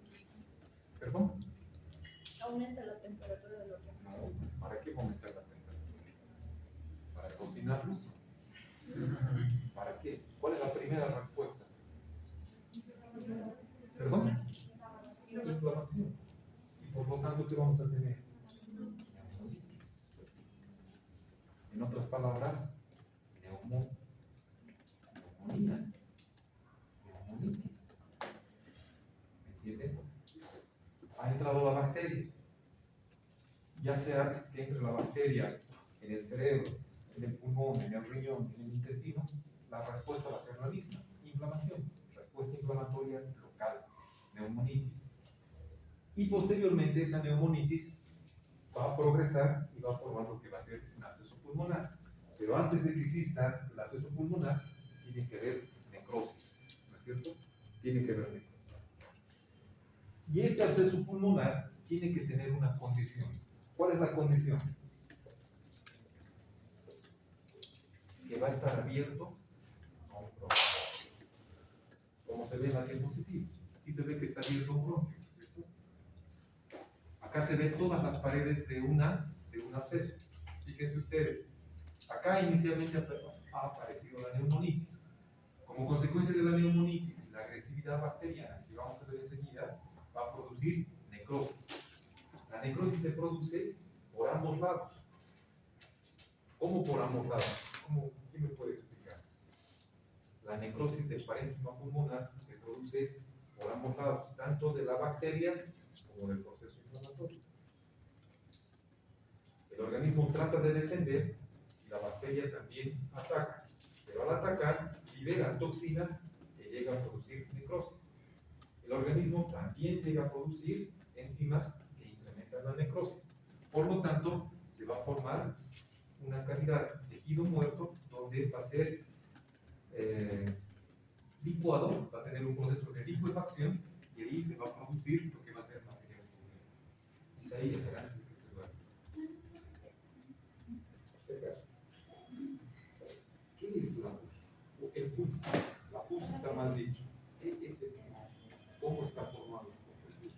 ¿Perdón? Aumenta la temperatura del organismo. No, ¿para qué aumentar la temperatura? ¿Para cocinarlo? ¿Para qué? ¿Cuál es la primera respuesta? ¿Perdón? Inflamación. Y por lo tanto, ¿qué vamos a tener? Neumonitis. En otras palabras, neumonía. Neumonitis. ¿Me entienden? Ha entrado la bacteria. Ya sea que entre la bacteria en el cerebro, en el pulmón, en el riñón, en el intestino, la respuesta va a ser la misma: inflamación, respuesta inflamatoria local, neumonitis. Y posteriormente esa neumonitis va a progresar y va a formar lo que va a ser un absceso pulmonar. Pero antes de que exista el absceso pulmonar, tiene que haber necrosis, ¿no es cierto? Tiene que haber necrosis. Y este absceso pulmonar tiene que tener una condición. ¿Cuál es la condición? Que va a estar abierto a un bronquio. Como se ve en la diapositiva. Aquí se ve que está abierto un bronquio, ¿cierto? Acá se ven todas las paredes de un absceso. Fíjense ustedes. Acá inicialmente ha aparecido la neumonitis. Como consecuencia de la neumonitis y la agresividad bacteriana que vamos a ver enseguida, va a producir necrosis. La necrosis se produce por ambos lados. ¿Cómo por ambos lados? ¿Quién me puede explicar? La necrosis del parénquima pulmonar se produce por ambos lados, tanto de la bacteria como del proceso inflamatorio. El organismo trata de defender y la bacteria también ataca, pero al atacar libera toxinas que llegan a producir necrosis. El organismo también llega a producir enzimas que incrementan la necrosis. Por lo tanto, se va a formar una cavidad de tejido muerto donde va a ser licuado, va a tener un proceso de licuefacción y ahí se va a producir lo que va a ser material pulmonar. Es ahí el gran lugar. ¿Qué es la pus? El pus. La pus está mal dicho. ¿Qué es el pus? ¿Cómo está formado el pus?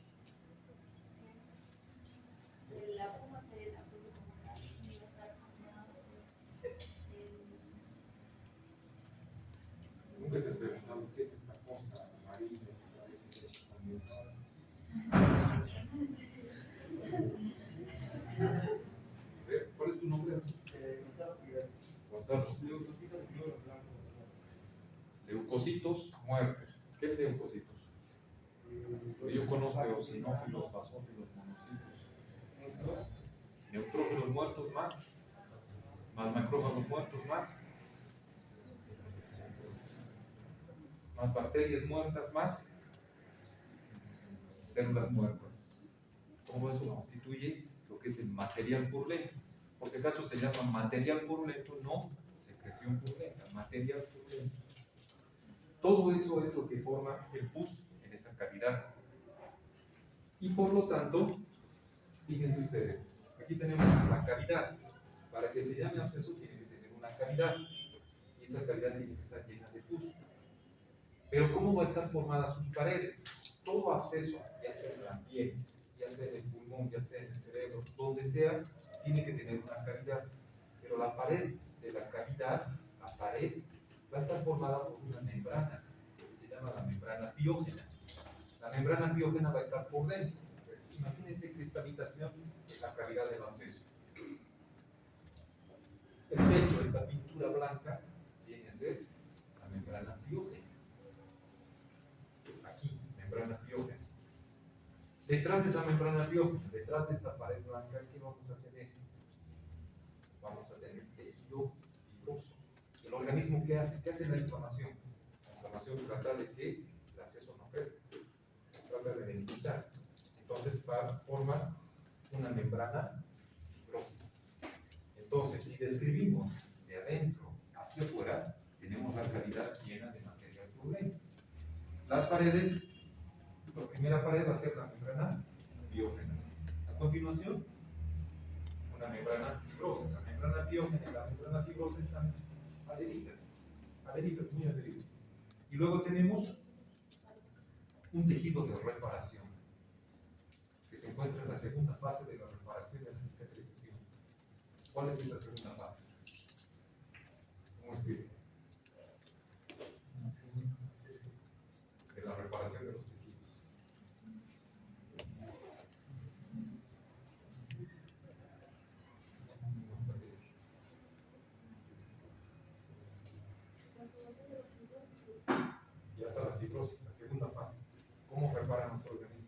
La puma sería la puma pulmonar y va a estar formado Nunca te has preguntado qué es esta cosa amarilla que parece que es condensada. A ver, ¿cuál es tu nombre? Gonzalo. Leucocitos muertos. ¿Qué es leucocitos? Yo conozco eosinófilos, basófilos, monocitos. Neutrófilos muertos más macrófagos muertos más bacterias muertas más células muertas. Todo eso constituye lo que es el material purulento. Por si acaso se llama material purulento, no secreción purulenta, material purulento. Todo eso es lo que forma el pus en esa cavidad. Y por lo tanto, fíjense ustedes, aquí tenemos la cavidad. Para que se llame absceso tiene que tener una cavidad. Y esa cavidad tiene que estar llena de pus. Pero ¿cómo va a estar formadas sus paredes? Todo absceso, ya sea en la piel, ya sea en el pulmón, ya sea en el cerebro, donde sea, tiene que tener una cavidad. Pero la pared de la cavidad, la pared, va a estar formada por una membrana, que se llama la membrana piógena. La membrana piógena va a estar por dentro. Imagínense que esta habitación es la cavidad del absceso. El techo, esta pintura blanca, viene a ser la membrana piógena. Detrás de esa membrana biógena, detrás de esta pared blanca, ¿qué vamos a tener? Vamos a tener tejido fibroso. ¿El organismo qué hace? ¿Qué hace la inflamación? La inflamación trata de que el absceso no crezca, trata de delimitar. Entonces forma una membrana fibrosa. Entonces, si describimos de adentro hacia afuera, tenemos la cavidad llena de material turbulento. Las paredes, la primera pared va a ser la membrana biógena. A continuación, una membrana fibrosa. La membrana biógena y la membrana fibrosa están adheridas, muy adheridas. Y luego tenemos un tejido de reparación, que se encuentra en la segunda fase de la reparación y de la cicatrización. ¿Cuál es esa segunda fase? ¿Cómo es que? De la reparación de los tejidos. Ya está la fibrosis, la segunda fase. ¿Cómo repara nuestro organismo?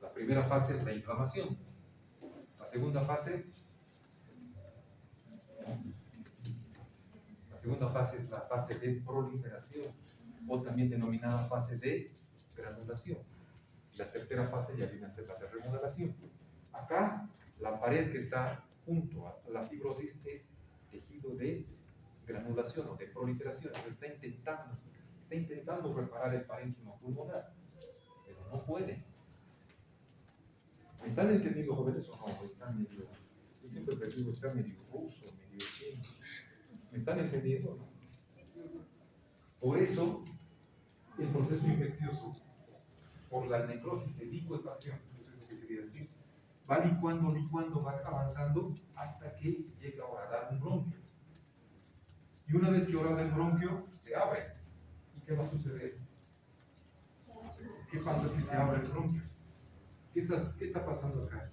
La primera fase es la inflamación. La segunda fase es la fase de proliferación, o también denominada fase de granulación. La tercera fase ya viene a ser la de remodelación. Acá, la pared que está junto a la fibrosis es tejido de granulación o de proliferación. Está intentando reparar el parénquima pulmonar, pero no puede. ¿Me están entendiendo, jóvenes, o no? Están medio, yo siempre les digo, está medio ruso, medio chino. ¿Me están entendiendo? Por eso, el proceso infeccioso, por la necrosis de licuefacción, eso es lo que quería decir, va licuando, va avanzando hasta que llega a dar un bronquio. Y una vez que ahora el bronquio, se abre. ¿Y qué va a suceder? ¿Qué pasa si se abre el bronquio? ¿Qué está pasando acá?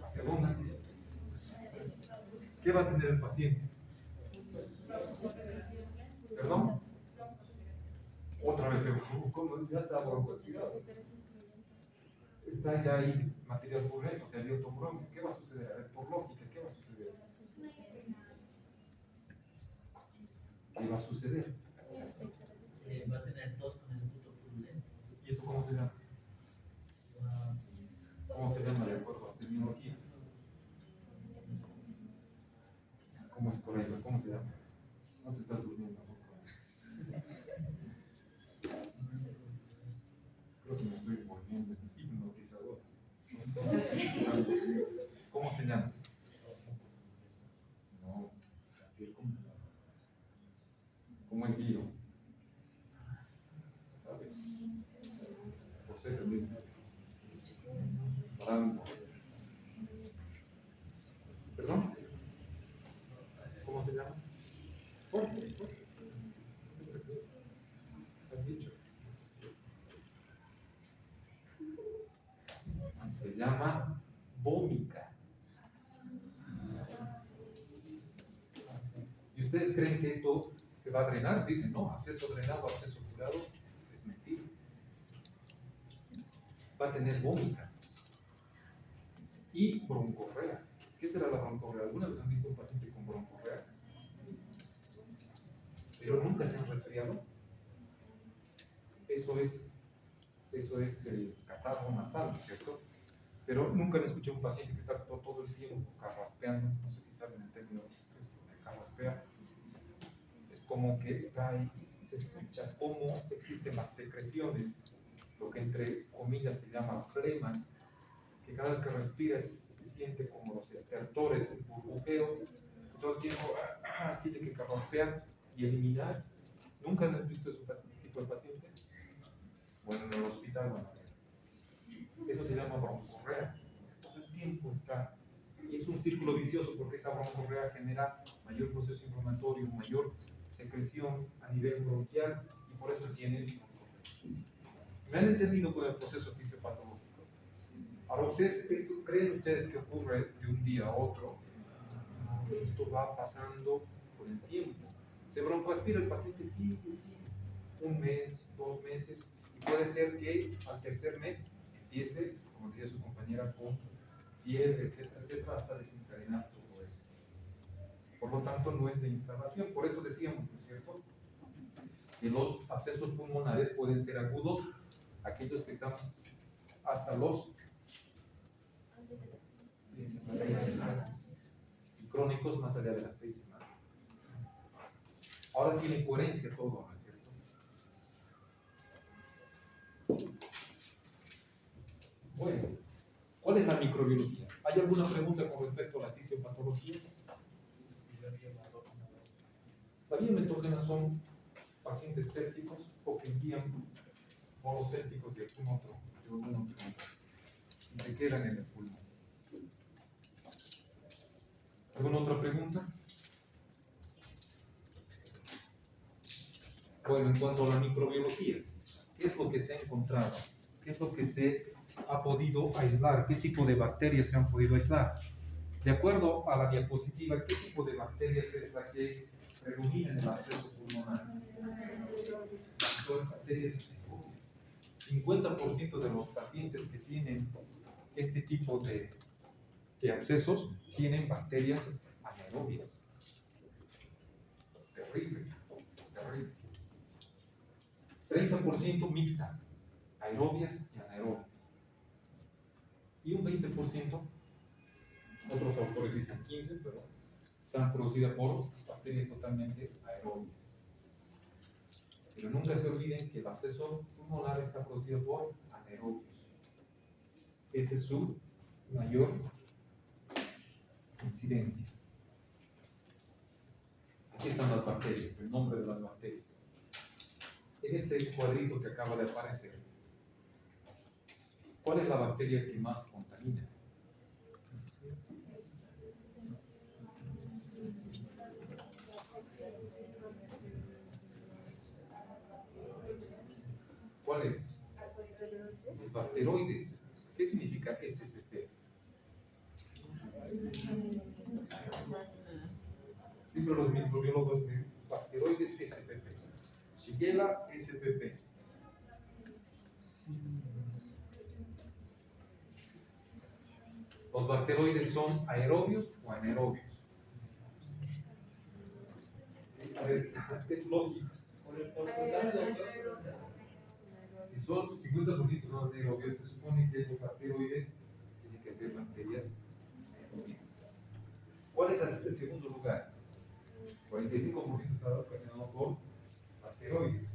¿Hacia dónde? ¿Qué va a tener el paciente? ¿Perdón? Otra vez, ya está broncoaspirado. Está ya ahí material purulento, se abierto un bronquio. ¿Qué va a suceder? A ver, por lógica, ¿qué va a suceder? ¿Qué va a suceder? Va a tener tos con ese puto purulento. ¿Y eso cómo se llama? ¿Cómo se llama de acuerdo a semiología? ¿Cómo es correcto? ¿Cómo se llama? No te estás durmiendo. Creo que me estoy volviendo hipnotizador. ¿Cómo se llama? No. ¿Cómo es guío? ¿Sabes? José también sabe. Franco. ¿Perdón? ¿Cómo se llama? Jorge. ¿Has dicho? Se llama vómica. ¿Y ustedes creen que esto se va a drenar? Dicen, no, absceso drenado, absceso curado. Es mentira. Va a tener vómica. Y broncorrea. ¿Qué será la broncorrea? ¿Alguna vez han visto un paciente con broncorrea? Pero nunca se han resfriado. Eso es el catarro nasal, ¿cierto? Pero nunca han escuchado un paciente que está todo el tiempo carraspeando. No sé si saben el término de carraspear. Es como que está ahí, se escucha cómo existen las secreciones, lo que entre comillas se llama flemas, que cada vez que respiras se siente como los estertores, el burbujeo, todo el tiempo tiene que carraspear y eliminar. ¿Nunca han visto ese tipo de pacientes? Bueno, en el hospital van a ver. Eso se llama broncorrea. Todo el tiempo está. Y es un círculo vicioso porque esa broncorrea genera mayor proceso inflamatorio, mayor secreción a nivel bronquial y por eso tienen broncorrea. ¿Me han entendido con el proceso fisiopatológico? Ahora, ¿creen ustedes que ocurre de un día a otro? Esto va pasando por el tiempo. Se broncoaspira el paciente, sigue, un mes, 2 meses, y puede ser que al tercer mes empiece, como decía su compañera, con fiebre, etcétera, etcétera, hasta desencadenar todo eso. Por lo tanto, no es de instalación. Por eso decíamos, ¿no es cierto?, que los abscesos pulmonares pueden ser agudos, aquellos que están hasta los 6 semanas, y crónicos más allá de las 6 semanas. Ahora tiene coherencia todo, ¿no es cierto? Bueno, ¿cuál es la microbiología? ¿Hay alguna pregunta con respecto a la fisiopatología? La vía metógena son pacientes sépticos o que envían monos sépticos de algún otro y se quedan en el pulmón. ¿Alguna otra pregunta? Bueno, en cuanto a la microbiología, ¿qué es lo que se ha encontrado? ¿Qué es lo que se ha podido aislar? ¿Qué tipo de bacterias se han podido aislar? De acuerdo a la diapositiva, ¿qué tipo de bacterias es la que predomina en el absceso pulmonar? Bacterias 50% de los pacientes que tienen este tipo de abscesos tienen bacterias anaerobias. Terrible, terrible. 30% mixta, aerobias y anaerobias. Y un 20%, otros autores dicen 15%, pero están producidas por bacterias totalmente aerobias. Pero nunca se olviden que el absceso pulmonar está producido por anaerobios. Esa es su mayor incidencia. Aquí están las bacterias, el nombre de las bacterias. En este cuadrito que acaba de aparecer, ¿cuál es la bacteria que más contamina? ¿Cuál es? Los bacteroides. ¿Qué significa SPP? Siempre los microbiólogos de bacteroides SPP. Shigella SPP. ¿Los bacteroides son aerobios o anaerobios? ¿Sí? A ver, es lógico. Por el porcentaje de doctores. Si son 50% son anaerobios, se supone que los bacteroides tienen que ser bacterias anaerobias. ¿Cuál es el segundo lugar? 45% está ocasionado por bacteroides.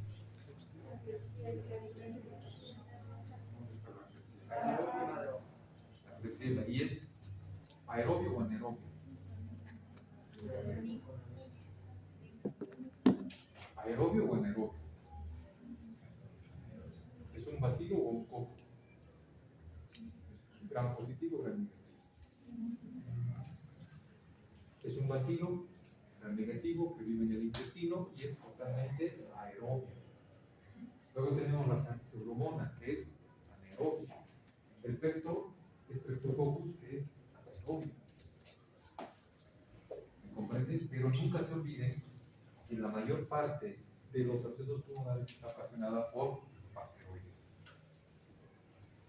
La Klebsiella. ¿Y es aerobio o anaerobio? ¿Aerobio o anaerobio? ¿Es un bacilo o un coco? ¿Es gran positivo o gran negativo? Es un bacilo gran negativo que vive en el intestino y es totalmente aerobio. Luego tenemos la pseudomonas, que es anaerobio. El Streptococcus, que es anaerobio. ¿Me comprenden? Pero nunca se olviden que la mayor parte de los abscesos pulmonares está ocasionada por bacteroides,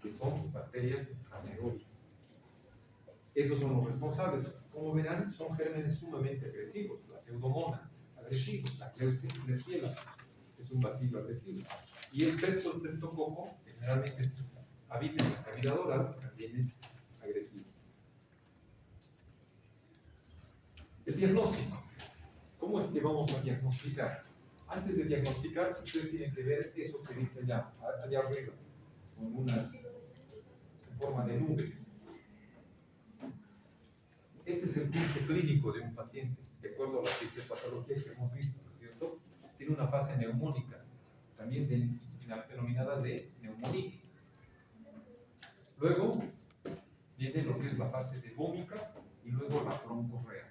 que son bacterias anaerobias. Esos son los responsables. Como verán, son gérmenes sumamente agresivos. La pseudomonas, agresivo. La Klebsiella es un bacilo agresivo. Y el Streptococo, que generalmente habita en la cavidad oral, también es agresivo. El diagnóstico. ¿Cómo es que vamos a diagnosticar? Antes de diagnosticar, ustedes tienen que ver eso que dice allá arriba, con unas en forma de nubes. Este es el curso clínico de un paciente, de acuerdo a la fisiopatología que hemos visto, ¿no es cierto? Tiene una fase neumónica, también denominada de neumonitis. Luego viene lo que es la fase de vómica y luego la broncorrea.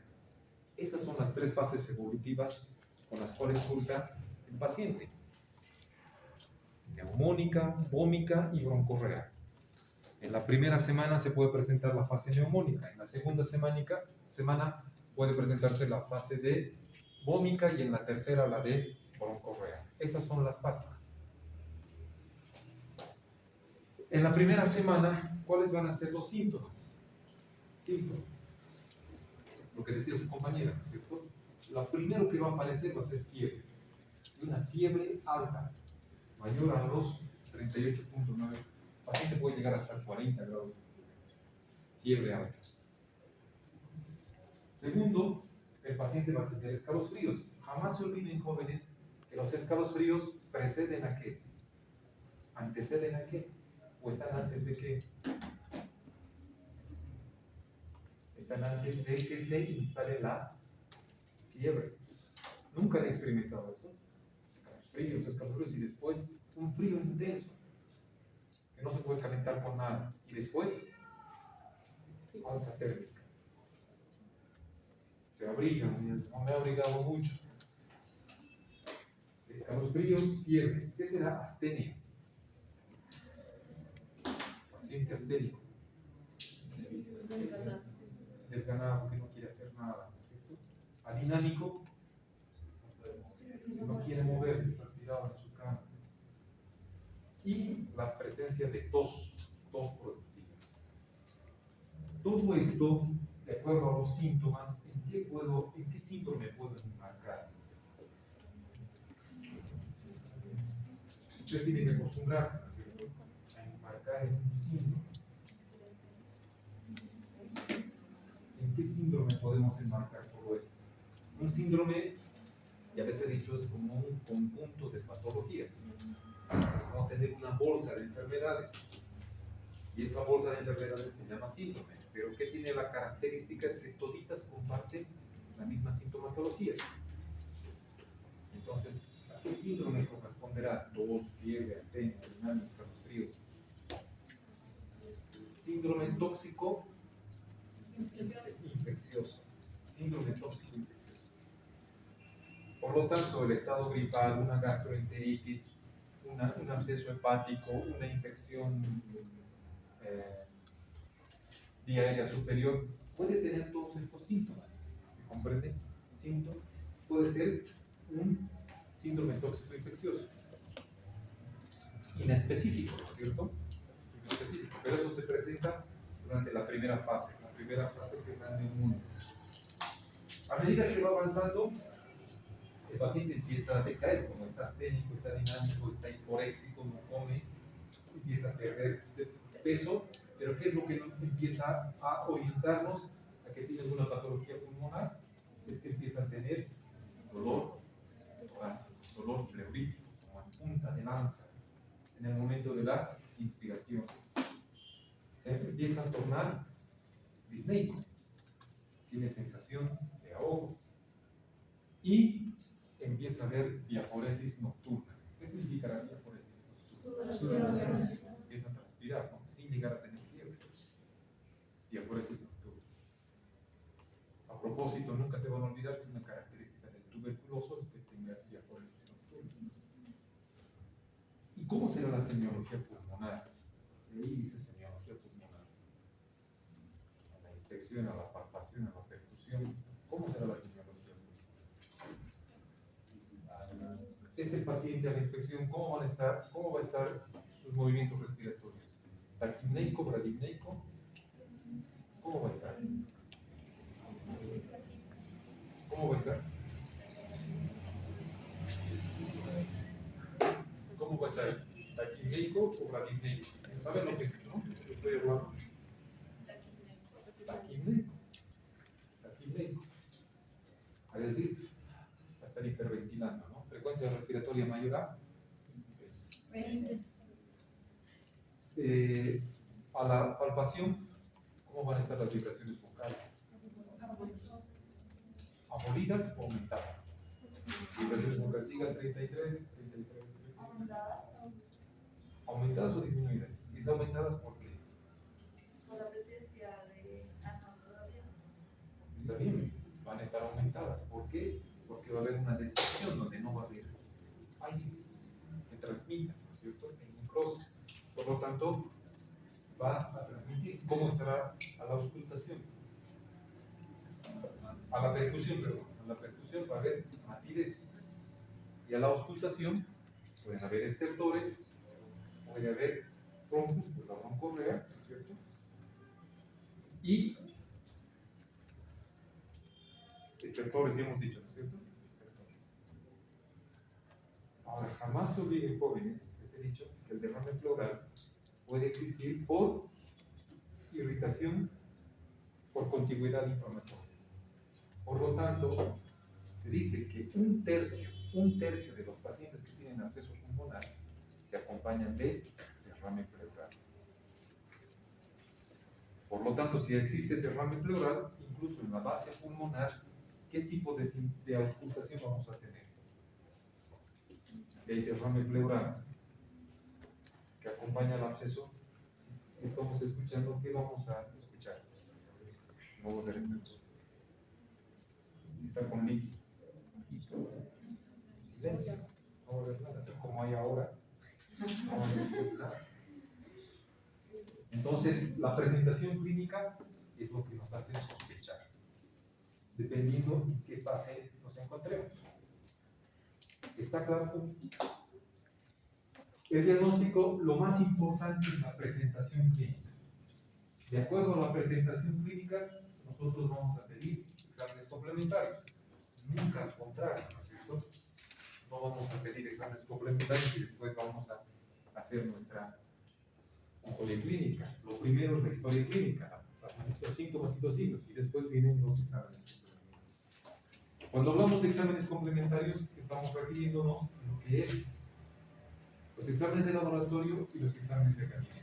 Esas son las 3 fases evolutivas con las cuales cursa el paciente: neumónica, vómica y broncorrea. En la primera semana se puede presentar la fase neumónica, en la segunda semana puede presentarse la fase de vómica y en la tercera la de broncorrea. Esas son las fases. En la primera semana, ¿cuáles van a ser los síntomas? Síntomas. Lo que decía su compañera, ¿no es cierto? Lo primero que va a aparecer va a ser fiebre. Una fiebre alta, mayor a los 38.9. El paciente puede llegar hasta 40 grados. Fiebre alta. Segundo, el paciente va a tener escalofríos. Jamás se olviden, jóvenes, que los escalofríos preceden a qué. ¿Anteceden a qué? ¿O están antes de qué? Están antes de que se instale la fiebre. Nunca he experimentado eso. Escalofríos y después un frío intenso que no se puede calentar por nada. Y después, alza térmica. Se abriga, no me he abrigado mucho. Escalofríos, fiebre. ¿Qué será astenia? Paciente asténico. Desganado, que no quiere hacer nada, ¿cierto? Adinámico, que no quiere moverse, está tirado en su cama. Y la presencia de tos productiva. Todo esto, de acuerdo a los síntomas, ¿en qué síndrome puedo enmarcar? Usted tiene que acostumbrarse, ¿no es cierto?, a enmarcar en un síndrome. ¿En qué síndrome podemos enmarcar todo esto? Un síndrome, ya les he dicho, es como un conjunto de patologías. Es como tener una bolsa de enfermedades. Y esa bolsa de enfermedades se llama síndrome. Pero ¿qué tiene la característica? Es que toditas comparten la misma sintomatología. Entonces, ¿a qué síndrome corresponderá? Tos, fiebre, astenia, adinámica, escalofríos. Síndrome tóxico infeccioso. Síndrome tóxico infeccioso. Por lo tanto, el estado gripal, una gastroenteritis, un absceso hepático, una infección vía aérea superior, puede tener todos estos síntomas. ¿Me comprende? Síntoma puede ser un síndrome tóxico infeccioso. Inespecífico, ¿no es cierto? Inespecífico, pero eso se presenta durante la primera fase que es la neumonía. A medida que va avanzando, el paciente empieza a decaer, como está asténico, está dinámico, está hiporéxico, no come, empieza a perder peso, pero ¿qué es lo que empieza a orientarnos a que tiene alguna patología pulmonar? Es que empieza a tener dolor torácico, dolor pleurítico, como en punta de lanza, en el momento de la inspiración. Se empieza a tornar disneico, tiene sensación de ahogo y empieza a haber diaforesis nocturna. ¿Qué significa la diaforesis nocturna? Empieza a transpirar, ¿no?, sin llegar a tener fiebre. Diaforesis nocturna. A propósito, nunca se van a olvidar que una característica del tuberculoso es que tenga diaforesis nocturna. ¿Y cómo será la semiología pulmonar? De ahí dice semiología pulmonar. A la inspección, a la palpación, a la percusión. ¿Cómo será la semiología pulmonar? Este paciente a la inspección, ¿cómo va a estar sus movimientos respiratorios? Taquipneico, bradipneico. ¿Cómo va a estar? ¿Cómo va a estar? ¿Cómo va a estar? ¿Taquipneico o bradipneico? ¿Saben lo que es, no? Estoy hablando. Taquipneico. Taquipneico. Es decir, va a estar hiperventilando, ¿no? Frecuencia respiratoria mayor a 20. A la palpación, ¿cómo van a estar las vibraciones vocales? ¿Abolidas o aumentadas? Vibraciones vocales, diga 33. ¿Aumentadas o disminuidas? Si es aumentadas, ¿por qué? Por la presencia de todavía. Está bien, van a estar aumentadas. ¿Por qué? Porque va a haber una destrucción donde no va a haber aire que transmita, ¿no es cierto?, en un cross. Por lo tanto, va a transmitir. ¿Cómo estará a la auscultación? A la percusión, perdón. a la percusión va a haber matidez. Y a la auscultación pueden haber estertores, puede haber trombos, pues la broncorrea, ¿no es cierto? Y estertores, ya hemos dicho, ¿no es cierto? Estertores. Ahora, jamás se olviden, jóvenes, ese dicho, que el derrame pleural puede existir por irritación, por contigüidad inflamatoria. Por lo tanto, se dice que un tercio de los pacientes que tienen absceso pulmonar se acompañan de derrame pleural. Por lo tanto, si existe derrame pleural, incluso en la base pulmonar, ¿qué tipo de auscultación vamos a tener? Si hay derrame pleural que acompaña al absceso, si estamos escuchando, ¿qué vamos a escuchar? No va a haber estertores. Si está con líquido, silencio, no va a haber nada, así como hay ahora, no va a haber nada. Entonces, la presentación clínica es lo que nos hace sospechar, dependiendo en qué fase nos encontremos. ¿Está claro? El diagnóstico, lo más importante es la presentación clínica. De acuerdo a la presentación clínica, nosotros vamos a pedir exámenes complementarios. Nunca al contrario, ¿no es cierto? No vamos a pedir exámenes complementarios y después vamos a hacer nuestra historia clínica. Lo primero es la historia clínica, los síntomas y los signos, y después vienen los exámenes complementarios. Cuando hablamos de exámenes complementarios, estamos refiriéndonos a lo que es los exámenes de laboratorio y los exámenes de gabinete.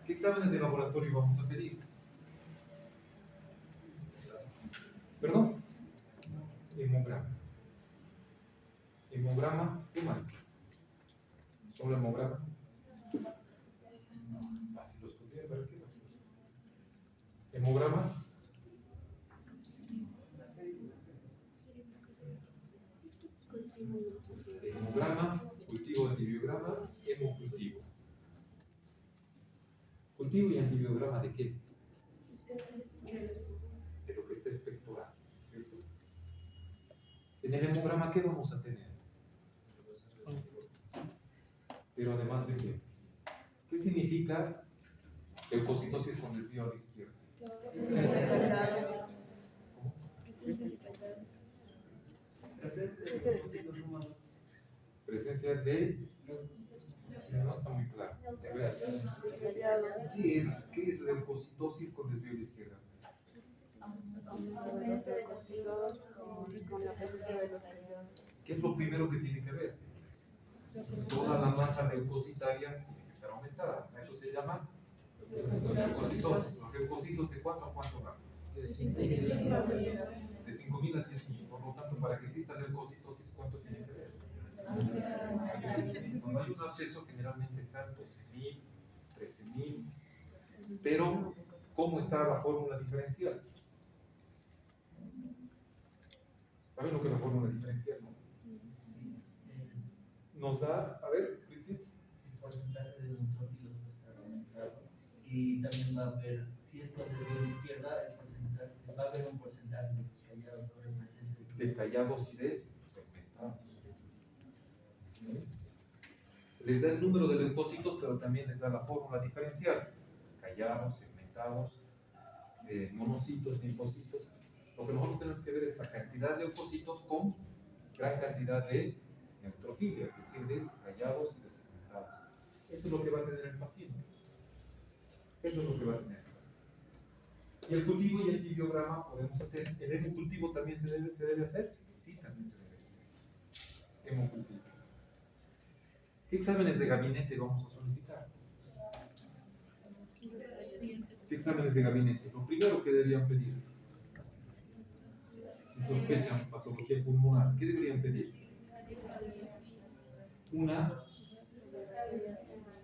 ¿Qué exámenes de laboratorio vamos a pedir? ¿Perdón? Hemograma. Hemograma, ¿qué más? ¿Solo hemograma? Así los podría ver, ¿qué más? Hemograma. Hemograma, cultivo de antibiograma, hemocultivo. ¿Cultivo y antibiograma de qué? De lo que está expectorando, ¿cierto? En el hemograma, ¿qué vamos a tener? Pero además de qué? ¿Qué significa leucocitosis con desvío a la izquierda? ¿Cómo? Presencia de... No está muy claro. De ver. ¿Qué es leucocitosis con desvío a la izquierda? ¿Qué es lo primero que tiene que ver? Toda la masa leucocitaria tiene que estar aumentada. Eso se llama leucocitosis. Los leucocitos, ¿de cuánto a cuánto van? De 5.000 a 10.000. Por lo tanto, para que exista leucocitosis, ¿cuánto tiene que ver? Cuando hay un absceso, generalmente están 12.000, 13.000. Pero, ¿cómo está la fórmula diferencial? ¿Saben lo que es la fórmula diferencial? Nos da, a ver, Cristian. El porcentaje de neutrófilos va a estar aumentado. Y también va a haber, si es con desvío a la izquierda, el porcentaje, va a haber un porcentaje de callados o de presencia. De callados y de segmentados. Les da el número de leucocitos, pero también les da la fórmula diferencial. Callados, segmentados, monocitos, linfocitos. Lo que nosotros tenemos que ver es la cantidad de leucocitos con gran cantidad de neutrofilia, es decir, de callados y de segmentados. Eso es lo que va a tener el paciente. Eso es lo que va a tener el paciente. Y el cultivo y el antibiograma podemos hacer. ¿El hemocultivo también se debe hacer? Sí, también se debe hacer. Hemocultivo. ¿Qué exámenes de gabinete vamos a solicitar? ¿Qué exámenes de gabinete? Lo primero que deberían pedir, si sospechan patología pulmonar, ¿qué deberían pedir? Una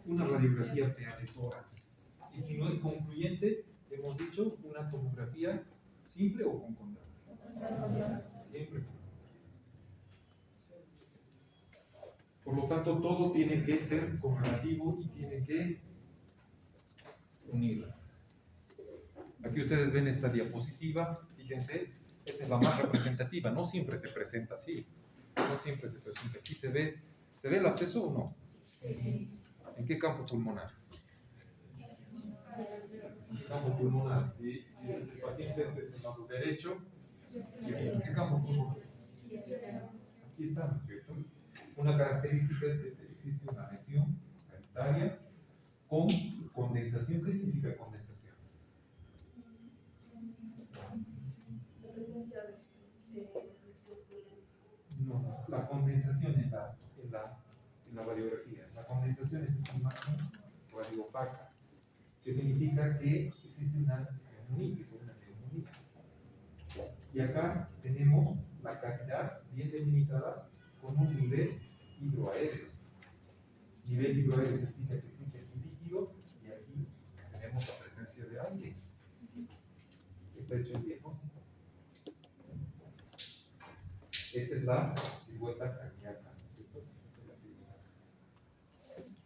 radiografía PA de tórax. Y si no es concluyente, hemos dicho una tomografía simple o con contraste. Siempre con contraste. Por lo tanto, todo tiene que ser correlativo y tiene que unir. Aquí ustedes ven esta diapositiva, fíjense, Esta es la más representativa, no siempre se presenta así. No siempre se presenta. Aquí se ve el absceso o no. ¿En qué campo pulmonar? En el campo pulmonar. Si el paciente es el lado derecho, ¿en qué campo pulmonar? Aquí está, ¿no es cierto? Una característica es que existe una lesión sanitaria con condensación. ¿Qué significa condensación? La presencia de No, la condensación en la radiografía. La condensación es esta imagen radiopaca, que significa que existe una neumonitis o una neumonía. Y acá tenemos la cavidad bien delimitada con un nivel hidroaéreo. Nivel hidroaéreo significa que existe aquí líquido y aquí tenemos la presencia de aire. Está hecho el diagnóstico. Esta es la silueta cardíaca, ¿no es cierto? Esta es la silueta.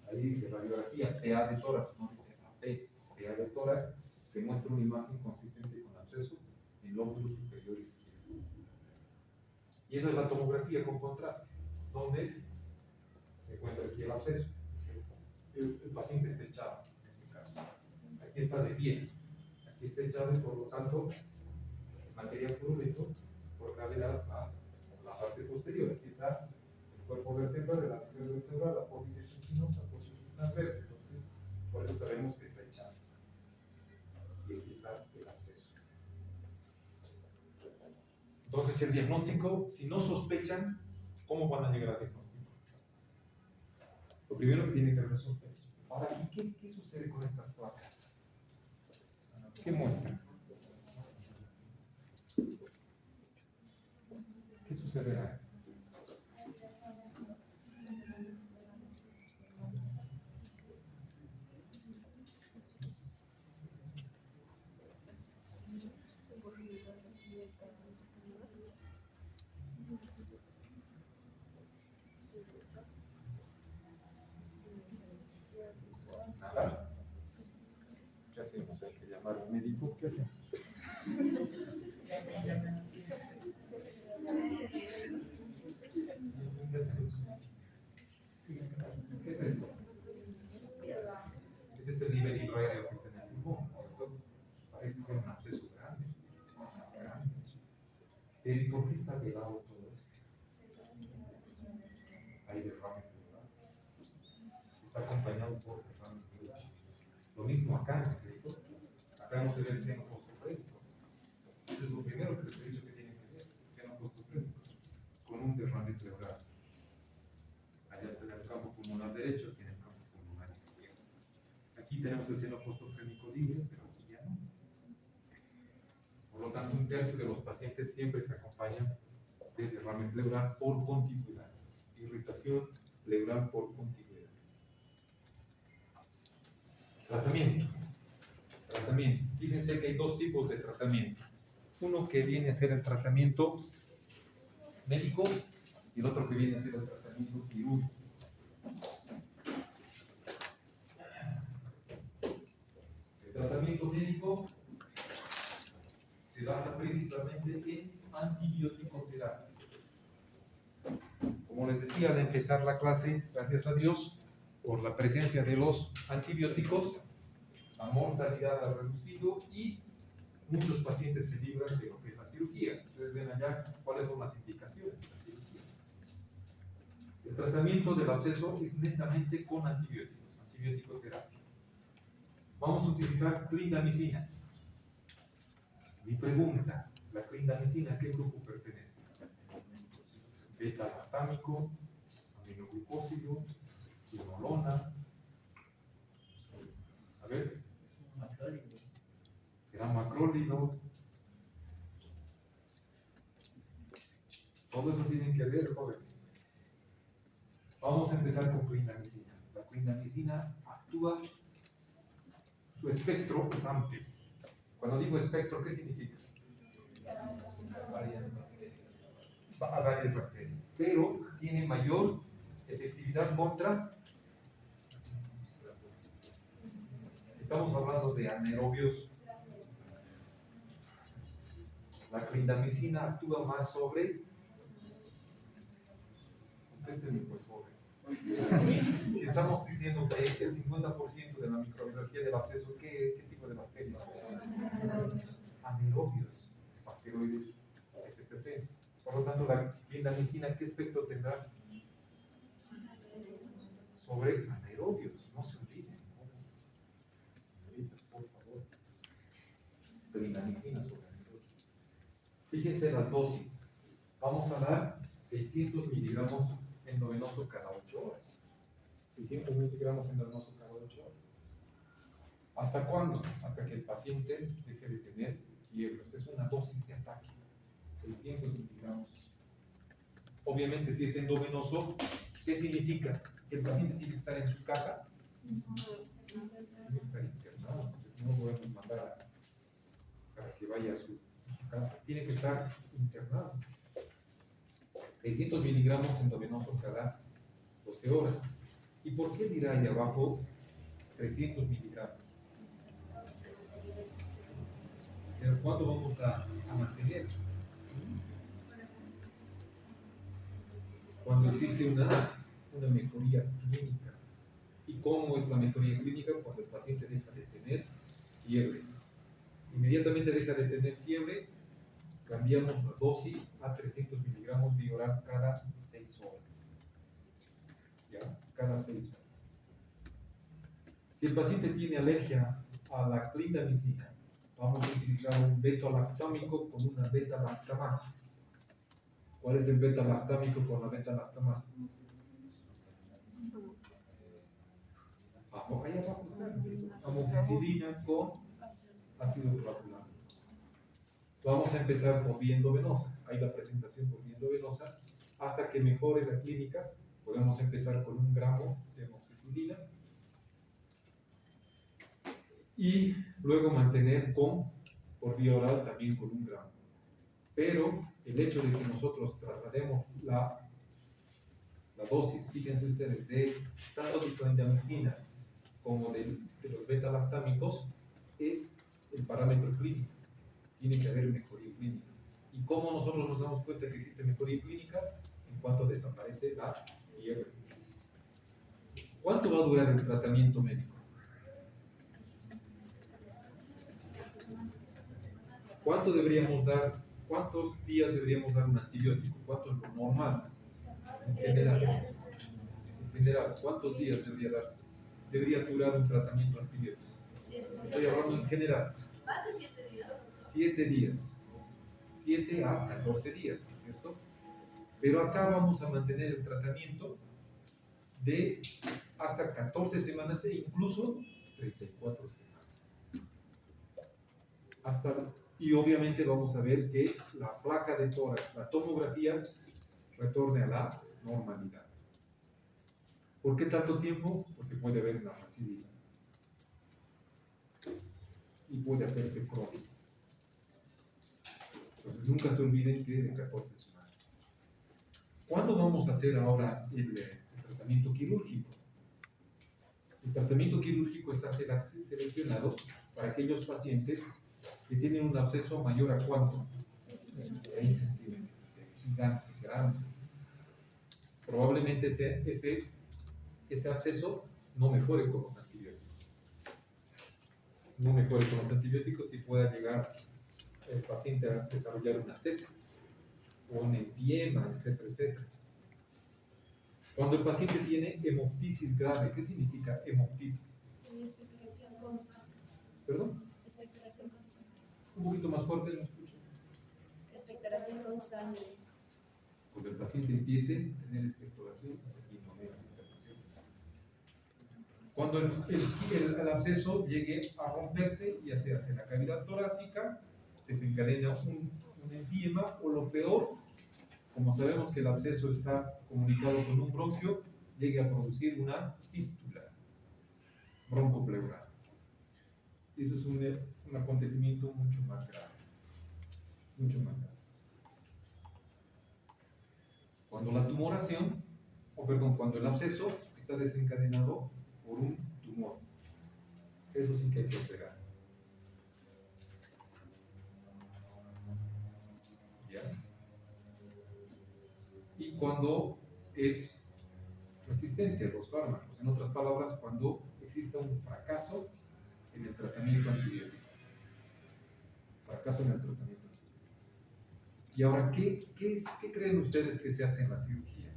Ahí dice radiografía PA de tórax, no dice AP. PA de tórax, que muestra una imagen consistente con absceso en el lóbulo superior izquierdo. Y esa es la tomografía con contraste, donde se encuentra aquí el absceso. El paciente está echado, en este caso. Aquí está de pie. Aquí está echado y por lo tanto, material purulento por gravedad a la parte posterior. Aquí está el cuerpo vertebral, el arterio vertebral, la apófisis espinosa, apófisis transversa. Entonces, por eso sabemos que está echado. Y aquí está el absceso. Entonces, el diagnóstico, si no sospechan, ¿cómo van a llegar al diagnóstico? Lo primero que tiene que haber sospecha. Ahora, ¿y qué sucede con estas placas? ¿Qué muestran? ¿Qué sucederá? Nada. ¿Qué hacemos? Hay que llamar a un médico. ¿Qué hacemos? ¿Qué hacemos? ¿Qué es esto? Este es el nivel hidroaéreo que está en el pulmón, ¿cierto? Parece ser un absceso grande. Pero ¿y por qué está velado todo esto? Hay derrame pleural. Está acompañado por derrame pleural. Lo mismo acá, ¿no es cierto? Acá no se ve el seno postofrénico. Eso es lo primero que les he dicho que tienen que ver, el seno postofrénico, con un derrame pleural. Allá está en el campo pulmonar derecho, aquí en el campo pulmonar izquierdo. Aquí tenemos el seno postofrénico libre, pero aquí ya no. Por lo tanto, un tercio de los pacientes siempre se acompañan de derrame pleural por contigüidad. Irritación pleural por contigüidad. Tratamiento. Fíjense que hay dos tipos de tratamiento. Uno que viene a ser el tratamiento médico y el otro que viene a ser el tratamiento quirúrgico. El tratamiento médico se basa principalmente en antibiótico-terapia. Como les decía al empezar la clase, gracias a Dios, por la presencia de los antibióticos, la mortalidad ha reducido y muchos pacientes se libran de lo que es la cirugía. Ustedes ven allá cuáles son las indicaciones de la cirugía. El tratamiento del absceso es netamente con antibióticos, antibiótico-terapia. Vamos a utilizar clindamicina. Mi pregunta, ¿la clindamicina a qué grupo pertenece? Beta-lactámico, aminoglucósido, quinolona. A ver, será macrólido. Todo eso tiene que ver, jóvenes. Vamos a empezar con clindamicina. La clindamicina actúa, su espectro es amplio. Cuando digo espectro, ¿qué significa? A varias bacterias. Pero tiene mayor efectividad contra. Estamos hablando de anaerobios La clindamicina actúa más sobre. Contéstenme, por favor. Si estamos diciendo que el 50% de la microbiología del absceso, ¿qué tipo de bacterias? Anaerobios, bacteroides SPP. Por lo tanto, la clindamicina, ¿qué espectro tendrá? Sobre anaerobios, no se olviden. Señoritas, por favor. Clindamicina sobre anaerobios. Fíjense las dosis. Vamos a dar 600 miligramos endovenoso cada 8 horas. 600 miligramos endovenoso cada 8 horas. ¿Hasta cuándo? Hasta que el paciente deje de tener fiebre. Es una dosis de ataque. 600 miligramos. Obviamente, si es endovenoso, ¿qué significa? Que el paciente tiene que estar en su casa. Tiene que estar internado. No lo podemos mandar para que vaya a su casa. Tiene que estar internado. 600 miligramos endovenoso cada 12 horas. ¿Y por qué dirá ahí abajo 300 miligramos? ¿Pero cuánto vamos a mantener? Cuando existe una mejoría clínica. ¿Y cómo es la mejoría clínica? Cuando el paciente deja de tener fiebre. Inmediatamente deja de tener fiebre, cambiamos la dosis a 300 miligramos bioral cada 6 horas. ¿Ya? Cada 6 horas. Si el paciente tiene alergia a la clindamicina, vamos a utilizar un beta-lactámico con una beta-lactamasa. ¿Cuál es el beta-lactámico con la beta-lactamasa? Ahí abajo está. Amoxicilina con ácido clavulano. Vamos a empezar por vía endovenosa. Ahí la presentación por vía endovenosa. Hasta que mejore la clínica, podemos empezar con 1 gramo de amoxicilina y luego mantener por vía oral también con 1 gramo. Pero el hecho de que nosotros traslademos la dosis, fíjense ustedes, de tanto de clindamicina como de los beta-lactámicos, es el parámetro clínico. Tiene que haber mejoría clínica. ¿Y cómo nosotros nos damos cuenta que existe mejoría clínica? En cuanto desaparece la fiebre. ¿Cuánto va a durar el tratamiento médico? ¿Cuántos días deberíamos dar un antibiótico? ¿Cuánto es lo normal? En general, ¿cuántos días debería durar un tratamiento antibiótico? Estoy hablando en general. Más de 7 días. 7 días. 7 a 14 días, ¿no es cierto? Pero acá vamos a mantener el tratamiento de hasta 14 semanas e incluso 34 semanas. Y obviamente vamos a ver que la placa de tórax, la tomografía, retorne a la normalidad. ¿Por qué tanto tiempo? Porque puede haber una recidiva. Y puede hacerse crónico. Entonces nunca se olviden que de 14 semanas. ¿Cuándo vamos a hacer ahora el tratamiento quirúrgico? El tratamiento quirúrgico está seleccionado para aquellos pacientes que tienen un absceso mayor a ¿cuánto? 6 centímetros. Gigante, grande. Probablemente ese absceso no mejore con los antibióticos. No mejore con los antibióticos y pueda llegar el paciente a desarrollar una sepsis o un empiema, etcétera, etcétera. Cuando el paciente tiene hemoptisis grave, ¿qué significa hemoptisis? ¿Perdón? Un poquito más fuerte, no escucho. Expectoración con sangre. Cuando el paciente empiece a tener expectoración, cuando el absceso llegue a romperse, ya sea en la cavidad torácica, desencadena un empiema, o lo peor, como sabemos que el absceso está comunicado con un bronquio, llegue a producir una fístula broncopleural. Eso es un acontecimiento mucho más grave. Mucho más grave. Cuando la tumoración, cuando el absceso está desencadenado por un tumor. Eso sí que hay que operar. cuando es resistente a los fármacos. En otras palabras, cuando exista un fracaso en el tratamiento antibiótico. Fracaso en el tratamiento antibiótico. Y ahora, ¿qué creen ustedes que se hace en la cirugía?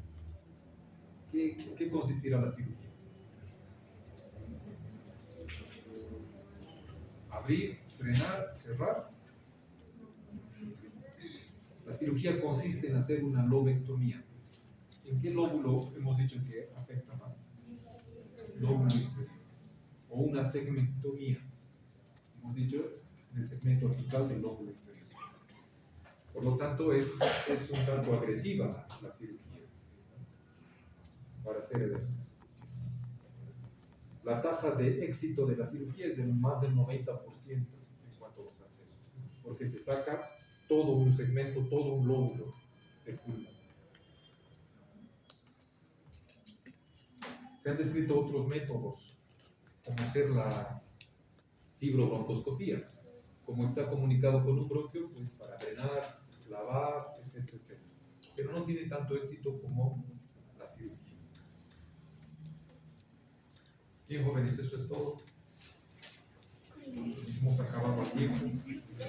¿Qué consistirá la cirugía? Abrir, drenar, cerrar. La cirugía consiste en hacer una lobectomía. ¿En qué lóbulo hemos dicho que afecta más? Lóbulo inferior. O una segmentomía. Hemos dicho en el segmento apical del lóbulo inferior. Por lo tanto, es un tanto agresiva la cirugía para hacer el. La tasa de éxito de la cirugía es de más del 90% en cuanto a los accesos, porque se saca todo un segmento, todo un lóbulo del pulmón. Se han descrito otros métodos, como hacer la fibrobroncoscopía, como está comunicado con un bronquio, pues para drenar, lavar, etcétera, etcétera. Pero no tiene tanto éxito como la cirugía. Bien, jóvenes, eso es todo. Hemos acabado aquí.